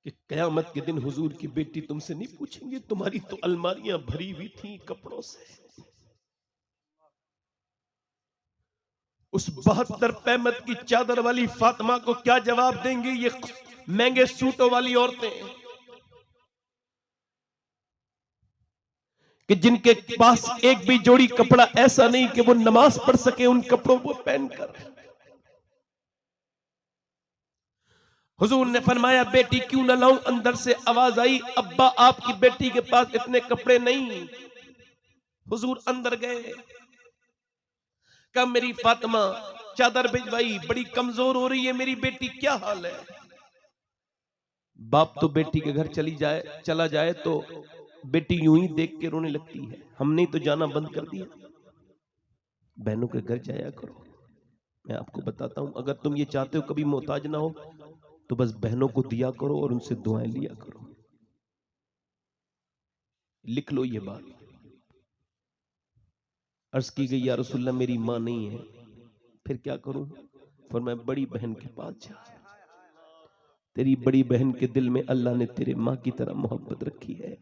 कि कयामत के दिन हुजूर की बेटी तुमसे नहीं पूछेंगे तुम्हारी तो अलमारियां भरी हुई थी कपड़ों से। उस 72 पैमत की चादर वाली फातिमा को क्या जवाब देंगे ये महंगे सूटों वाली औरतें कि जिनके पास एक भी जोड़ी कपड़ा ऐसा नहीं कि वो नमाज पढ़ सके उन कपड़ों को पहनकर। हुजूर ने फरमाया बेटी क्यों न लाऊं? अंदर से आवाज आई अब्बा आपकी बेटी के पास इतने कपड़े नहीं। हुजूर अंदर गए, कहा मेरी फातिमा चादर भिजवाई, बड़ी कमजोर हो रही है मेरी बेटी, क्या हाल है? बाप तो बेटी के घर चला जाए तो बेटी यूं ही देख के रोने लगती है। हमने तो जाना बंद कर दिया। बहनों के घर जाया करो। मैं आपको बताता हूं अगर तुम ये चाहते हो कभी मोहताज ना हो तो बस बहनों को दिया करो और उनसे दुआएं लिया करो। लिख लो ये बात। अर्ज की गई या रसूलल्लाह मेरी मां नहीं है, फिर क्या करूं? फरमाया बड़ी बहन के पास जा। तेरी बड़ी बहन के दिल में अल्लाह ने तेरे मां की तरह मोहब्बत रखी है।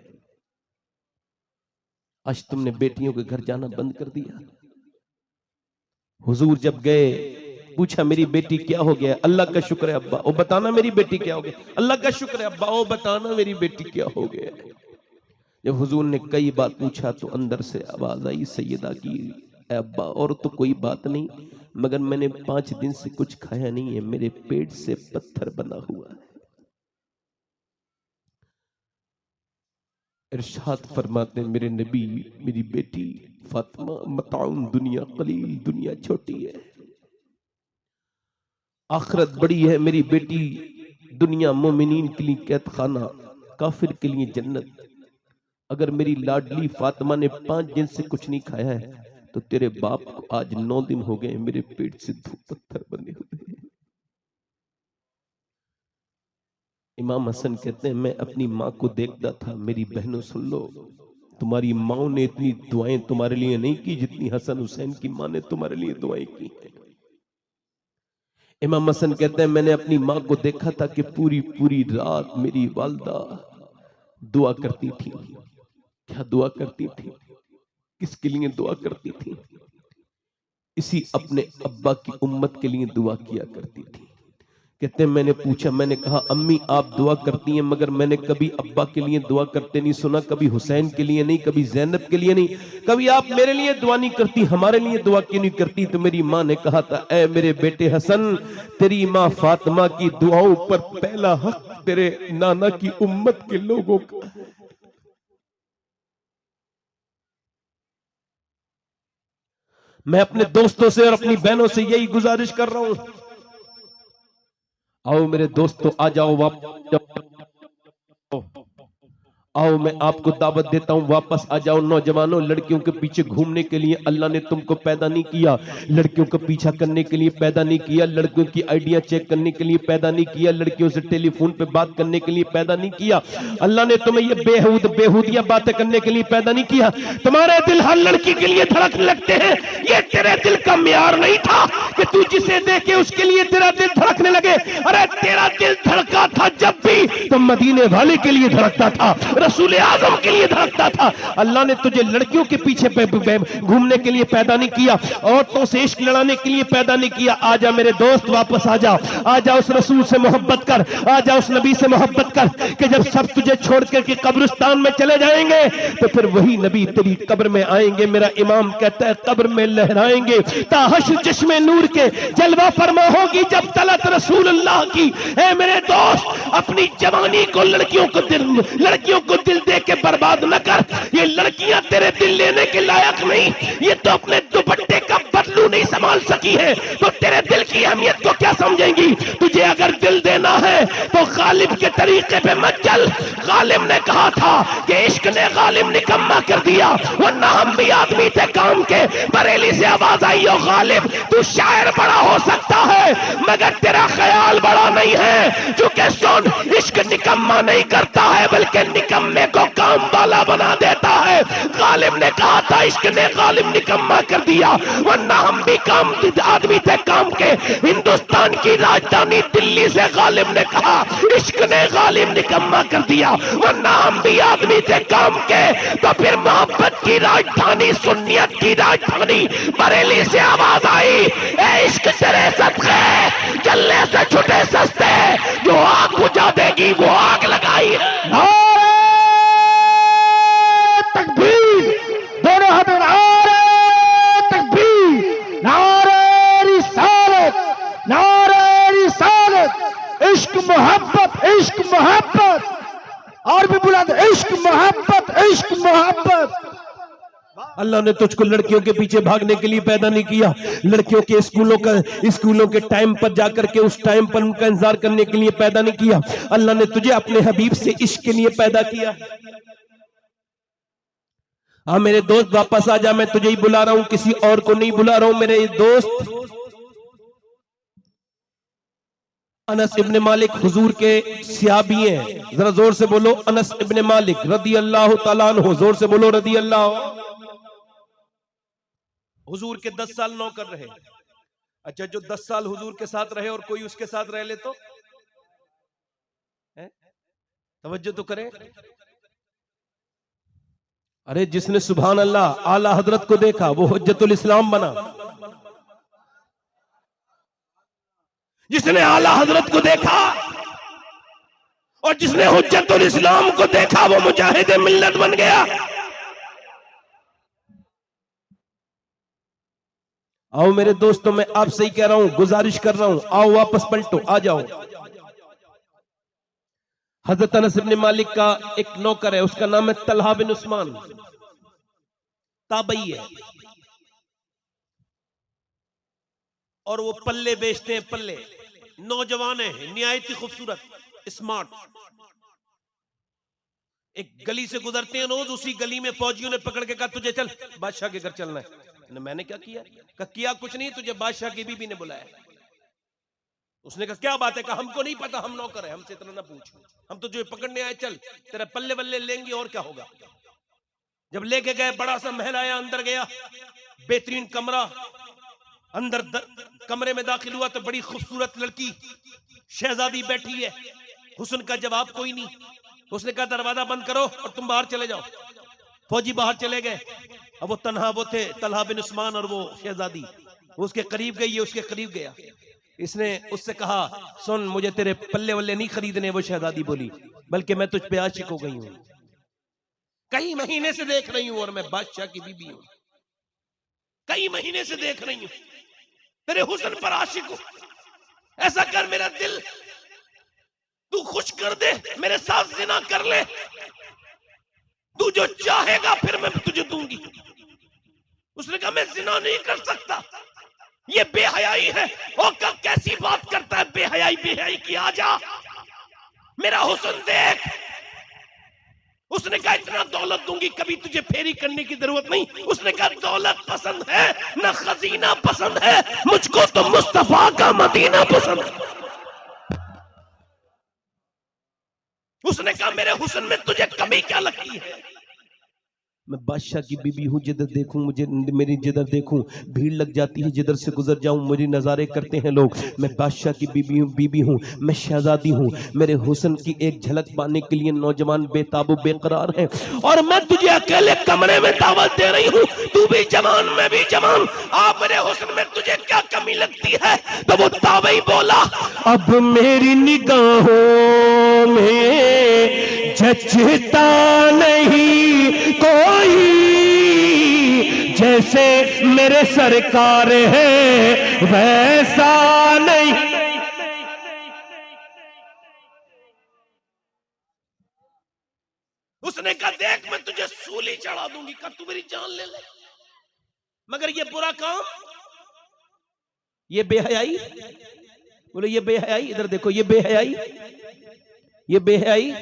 आज तुमने बेटियों के घर जाना बंद कर दिया। हुजूर जब गए पूछा मेरी बेटी क्या हो गया? अल्लाह का शुक्र है अब्बा, ओ बताना मेरी बेटी क्या हो गया। अल्लाह का शुक्र है अब्बा, ओ बताना मेरी बेटी क्या हो गया। जब हुजूर ने कई बार पूछा तो अंदर से आवाज आई सैयदा की अब्बा और तो कोई बात नहीं, मगर मैंने 5 दिन से कुछ खाया नहीं है, मेरे पेट से पत्थर बना हुआ है। इरशाद फरमाते मेरे नबी मेरी बेटी फातिमा मताउन दुनिया कलील, दुनिया छोटी है, आखिरत बड़ी है। मेरी बेटी दुनिया मोमिनीन के लिए कैद खाना, काफिर के लिए जन्नत। अगर मेरी लाडली फातिमा ने 5 दिन से कुछ नहीं खाया है तो तेरे बाप को आज 9 दिन हो गए मेरे पेट से 2 पत्थर बने हुए हैं। इमाम हसन कहते हैं मैं अपनी माँ को देखता था। मेरी बहनों सुन लो, तुम्हारी माँ ने इतनी दुआएं तुम्हारे लिए नहीं की जितनी हसन हुसैन की माँ ने तुम्हारे लिए दुआएं की हैं। इमाम हसन कहते हैं मैंने अपनी माँ को देखा था कि पूरी पूरी रात मेरी वालदा दुआ करती थी। क्या दुआ करती थी? किसके लिए दुआ करती थी? इसी अपने अब्बा की उम्मत के लिए दुआ किया करती थी। कहते हैं मैंने पूछा, मैंने कहा अम्मी आप दुआ करती हैं मगर मैंने कभी अब्बा के लिए दुआ करते नहीं सुना, कभी हुसैन के लिए नहीं, कभी ज़ैनब के लिए नहीं, कभी आप मेरे लिए दुआ नहीं करती, हमारे लिए दुआ क्यों नहीं करती? तो मेरी माँ ने कहा था ऐ मेरे बेटे हसन, तेरी माँ फातिमा की दुआओं पर पहला हक तेरे नाना की उम्मत के लोगों का। मैं अपने दोस्तों से और अपनी बहनों से यही गुजारिश कर रहा हूं, आओ मेरे दोस्तों आ जाओ, वापस आओ, मैं आपको दावत देता हूं, वापस आ जाओ नौजवानों। लड़कियों के पीछे घूमने के लिए अल्लाह ने तुमको पैदा नहीं किया, लड़कियों का पीछा करने के लिए पैदा नहीं किया, लड़कियों की आइडिया चेक करने के लिए पैदा नहीं किया, लड़कियों से टेलीफोन पे बात करने के लिए पैदा नहीं किया। अल्लाह ने तुम्हें ये बेहूदिया बातें करने के लिए पैदा नहीं किया। तुम्हारे दिल हर लड़की के लिए धड़कने लगते हैं, ये तेरे दिल का म्यार नहीं था कि तू जिसे देखे उसके लिए तेरा दिल धड़कने लगे। अरे तेरा दिल धड़का था जब भी तो मदीने वाले के लिए धड़कता था, रसूल आजम के लिए धड़कता था। अल्लाह ने तुझे लड़कियों के पीछे घूमने के लिए पैदा नहीं किया, औरतों से इश्क लड़ाने के लिए पैदा नहीं किया। आजा मेरे दोस्त वापस आ जाओ, आजा उस रसूल से मोहब्बत कर, आजा उस नबी से मोहब्बत कर कि जब सब तुझे छोड़ करके कब्रिस्तान में चले जाएंगे तो फिर वही नबी तेरी कब्र में आएंगे। मेरा इमाम कहता है कब्र में लहराएंगे ताहशर चश्मे नूर के जलवा फरमा होगी जब तलत रसूलुल्लाह की। ऐ मेरे दोस्त अपनी जवानी को लड़कियों को दिल दे के बर्बाद न कर। ये लड़कियां तेरे दिल लेने के लायक नहीं, ये तो अपने दुपट्टे का बदलू नहीं संभाल सकी है, तो तेरे दिल की अहमियत को क्या समझेंगी? तुझे अगर दिल देना है तो गालिब के तरीके पे मत चल। गालिब ने कहा था कि इश्क ने गालिब निकम्मा कर दिया, वरना हम भी आदमी थे काम के। बरेली से आवाज आई हो गालिब तू शायर बड़ा हो सकता है मगर तेरा ख्याल बड़ा नहीं है, चूंकि सुन इश्क निकम्मा नहीं करता है बल्कि निकम्मे को काम वाला बना देता है। गालिब ने कहा था इश्क ने गालिब निकम्मा कर दिया, वरना हम भी काम आदमी थे काम के। हिंदुस्तान की राजधानी दिल्ली से गालिब ने कहा इश्क ने गालिब निकम्मा कर दिया, वरना हम भी आदमी थे काम के। तो फिर मोहब्बत की राजधानी सुन्नियत की राजधानी बरेली से आवाज आई इश्क तेरे सदके चलने से छुटे सस्ते, जो आग बुझा देगी वो आग लगाई है। तकबीर, दोनों हाथ में नारे तकबीर, नारे रिसालत, नारे रिसालत। इश्क मोहब्बत, इश्क मोहब्बत, और भी बुलंद इश्क मोहब्बत, इश्क मोहब्बत। अल्लाह ने तुझको लड़कियों के पीछे भागने के लिए पैदा नहीं किया, लड़कियों के स्कूलों के टाइम पर जाकर के उस टाइम पर उनका इंतजार करने के लिए पैदा नहीं किया। अल्लाह ने तुझे अपने हबीब से इश्क के लिए पैदा किया। हाँ मेरे दोस्त वापस आ जा, मैं तुझे ही बुला रहा हूं, किसी और को नहीं बुला रहा हूं मेरे दोस्त। अनस इब्ने मालिक हुजूर के सहाबी हैं, जरा जोर से बोलो अनस इब्ने मालिक रदी अल्लाह तआला अन्हु, जोर से बोलो रदी अल्लाह। हुजूर के 10 साल नौकर रहे। अच्छा जो 10 साल हुजूर के साथ रहे और कोई उसके साथ रह ले तो तवज्जो तो करें। अरे जिसने सुभान अल्लाह आला हजरत को देखा वो हुज्जतुल इस्लाम बना, जिसने आला हजरत को देखा और जिसने हुज्जतुल इस्लाम को देखा वो मुजाहिद मिल्लत बन गया। आओ मेरे दोस्तों मैं आपसे ही कह रहा हूं, गुजारिश कर रहा हूं, आओ वापस पलटो, आ जाओ। हजरत अनस इब्ने मालिक का एक नौकर है, उसका नाम है तलहा बिन उस्मान, ताबई है, और वो पल्ले बेचते हैं। पल्ले नौजवान है, निहायत खूबसूरत, स्मार्ट। एक गली से गुजरते हैं रोज, उसी गली में फौजियों ने पकड़ के कहा तुझे चल बादशाह के घर चलना है। मैंने क्या किया? कहा किया कुछ नहीं, तुझे बादशाह की बीबी ने बुलाया। उसने कहा क्या बात है? कहा हमको नहीं पता, हम नौकर है, हमसे इतना ना पूछ, हम तो जो पकड़ने आए, चल तेरे पल्ले बल्ले लेंगे और क्या होगा। जब लेके गए बड़ा सा महल आया, अंदर गया, बेहतरीन कमरा, अंदर कमरे में दाखिल हुआ तो बड़ी खूबसूरत लड़की शहजादी बैठी है, हुस्न का जवाब कोई नहीं। उसने कहा दरवाजा बंद करो और तुम बाहर चले जाओ। फौजी बाहर चले गए। अब वो तन्हा वो थे, तलहा बिन उस्मान और वो शहजादी। उसके करीब गई, ये उसके करीब गया। इसने उससे कहा, सुन, मुझे तेरे पल्ले वल्ले नहीं खरीदने। वो शहजादी बोली, बल्कि मैं तुझ पे आशिक हो गई हूं, कई महीने से देख रही हूं, और मैं बादशाह की बीबी हूं, कई महीने से देख रही हूं, तेरे हुस्न पर आशिक हूं। ऐसा कर, मेरा दिल तू खुश कर दे, मेरे साथ जिना कर ले, तू जो चाहेगा फिर मैं तुझे दूंगी। उसने कहा, मैं जिना नहीं कर सकता, ये बेहयाई है। ओ कैसी बात करता है, बेहयाई बेहयाई की, आजा मेरा हुस्न देख। उसने कहा, इतना दौलत दूंगी, कभी तुझे फेरी करने की जरूरत नहीं। उसने कहा, दौलत पसंद है ना खजीना पसंद है, मुझको तो मुस्तफा का मदीना पसंद है। उसने कहा, मेरे हुस्न में तुझे कमी क्या लगती है? मैं बादशाह की बीबी हूँ, जिधर देखूं मुझे, मेरी जिधर देखूं भीड़ लग जाती है, जिधर से गुजर जाऊं मुझे नजारे करते हैं लोग। मैं बादशाह की बीबी हूँ, मैं शहजादी हूँ। मेरे हुस्न की एक झलक पाने के लिए नौजवान बेताबू बेकरार हैं, और मैं तुझे अकेले कमरे में दावत दे रही हूँ। तू भी जवान, मैं भी जवान, आप मेरे हुस्न में तुझे क्या कमी लगती है? तो वो ताबई बोला, अब मेरी निगाहों में जचता नहीं कोई, जैसे मेरे सरकार है वैसा नहीं। उसने कहा, देख, मैं तुझे सूली चढ़ा दूंगी, का तू मेरी जान ले ले, मगर ये बुरा काम, ये बेहयाई, बोले ये बेहयाई, इधर देखो, ये बेहयाई, ये बेहयाई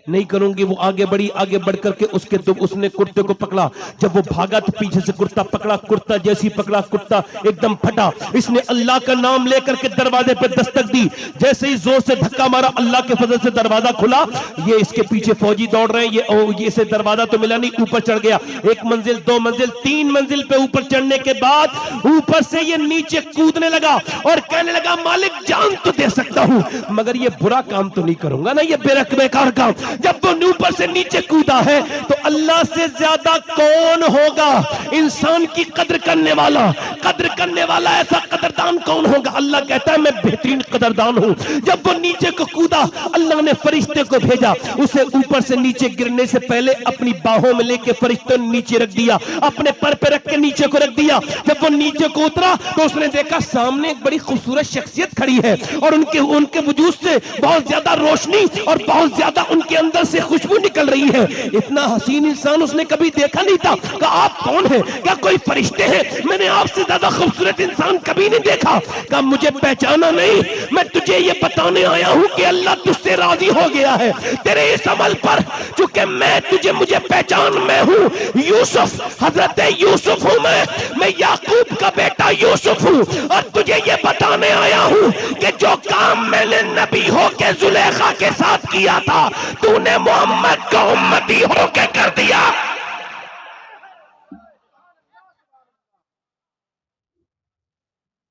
नहीं करूंगी। वो आगे बढ़ी, आगे बढ़ करके उसने कुर्ते को पकड़ा। जब वो भागा तो पीछे से कुर्ता पकड़ा, कुर्ता जैसी पकड़ा, कुर्ता एकदम फटा। इसने अल्लाह का नाम लेकर के दरवाजे पे दस्तक दी। जैसे ही जोर से धक्का मारा, अल्लाह के फजल से दरवाजा खुला। ये इसके पीछे फौजी दौड़ रहे हैं, ये इसे दरवाजा तो मिला नहीं, ऊपर चढ़ गया। 1 मंजिल, 2 मंजिल, 3 मंजिल पे ऊपर चढ़ने के बाद ऊपर से ये नीचे कूदने लगा और कहने लगा, मालिक जान तो दे सकता हूं, मगर ये बुरा काम तो नहीं करूंगा ना, ये बेकार काम। जब वो ऊपर से नीचे कूदा है तो अल्लाह से ज्यादा कौन होगा इंसान की कद्र करने वाला ऐसा कदरदान कौन होगा? अल्लाह कहता है, मैं बेहतरीन कदरदान हूं। जब वो नीचे को कूदा, अल्लाह ने फरिश्ते को भेजा, उसे ऊपर से नीचे गिरने से पहले अपनी बाहों में लेके फरिश्तों ने नीचे रख दिया, अपने पर पे रख के नीचे को रख दिया। जब वो नीचे को उतरा तो उसने देखा सामने एक बड़ी खूबसूरत शख्सियत खड़ी है, और उनके वजूद से बहुत ज्यादा रोशनी और बहुत ज्यादा उनके अंदर से खुशबू निकल रही है। इतना हसीन इंसान उसने कभी देखा नहीं था। कहा, आप कौन हैं? क्या कोई फरिश्ते हैं? मैंने आपसे ज्यादा खूबसूरत इंसान कभी नहीं देखा। कहा, मुझे पहचाना नहीं? मैं तुझे ये बताने आया हूं कि अल्लाह तुझसे राजी हो गया है तेरे इस अमल पर, चूंकि मुझे पहचान, मैं हूं यूसुफ, हजरत यूसुफ हूं मैं याकूब का बेटा यूसुफ हूं, और तुझे ये बताने आया हूं कि जो काम मैंने नबी हो के जुलेखा के साथ किया था, तूने मोहम्मद का उम्मती होके कर दिया।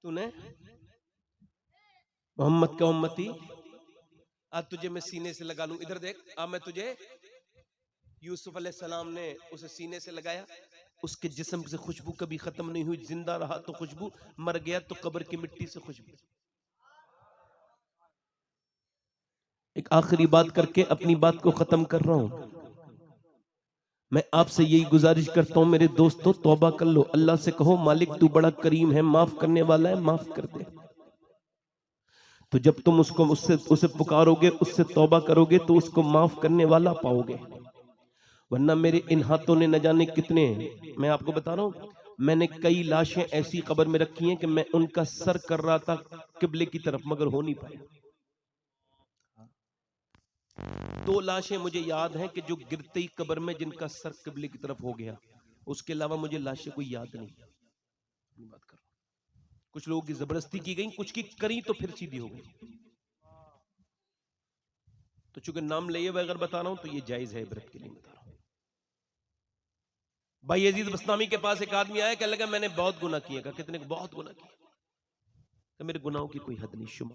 तूने मोहम्मद का उम्मती, आज तुझे मैं सीने से लगा लूं। इधर देख, अब मैं तुझे, यूसुफ अलैहिस्सलाम ने उसे सीने से लगाया, उसके जिस्म से खुशबू कभी खत्म नहीं हुई। जिंदा रहा तो खुशबू, मर गया तो कब्र की मिट्टी से खुशबू। एक आखिरी बात करके अपनी बात को खत्म कर रहा हूं। मैं आपसे यही गुजारिश करता हूं मेरे दोस्तों, तौबा कर लो। अल्लाह से कहो, मालिक तू बड़ा करीम है, माफ करने वाला है, माफ कर दे। तो जब तुम उसे पुकारोगे, उससे तौबा करोगे, तो उसको माफ करने वाला पाओगे। वरना मेरे इन हाथों ने न जाने कितने, मैं आपको बता रहा हूं, मैंने कई लाशें ऐसी कब्र में रखी हैं कि मैं उनका सर कर रहा था किबले की तरफ, मगर हो नहीं पाया। 2 लाशें मुझे याद हैं कि जो गिरते ही कब्र में जिनका सर किबले की तरफ हो गया, उसके अलावा मुझे लाशें कोई याद नहीं। बात कर, कुछ लोगों की जबरदस्ती की गई, कुछ की करी तो फिर सीधी हो गई। तो चूंकि नाम लिए बगैर बता रहा हूं तो ये जायज है, इबरत के लिए बता रहा हूं। भाई यजीद बस्तामी के पास एक आदमी आया, कहने लगा मैंने बहुत गुनाह किए। कहा, कितने? बहुत गुनाह किए। तो मेरे गुनाहों की कोई हद नहीं, शुमार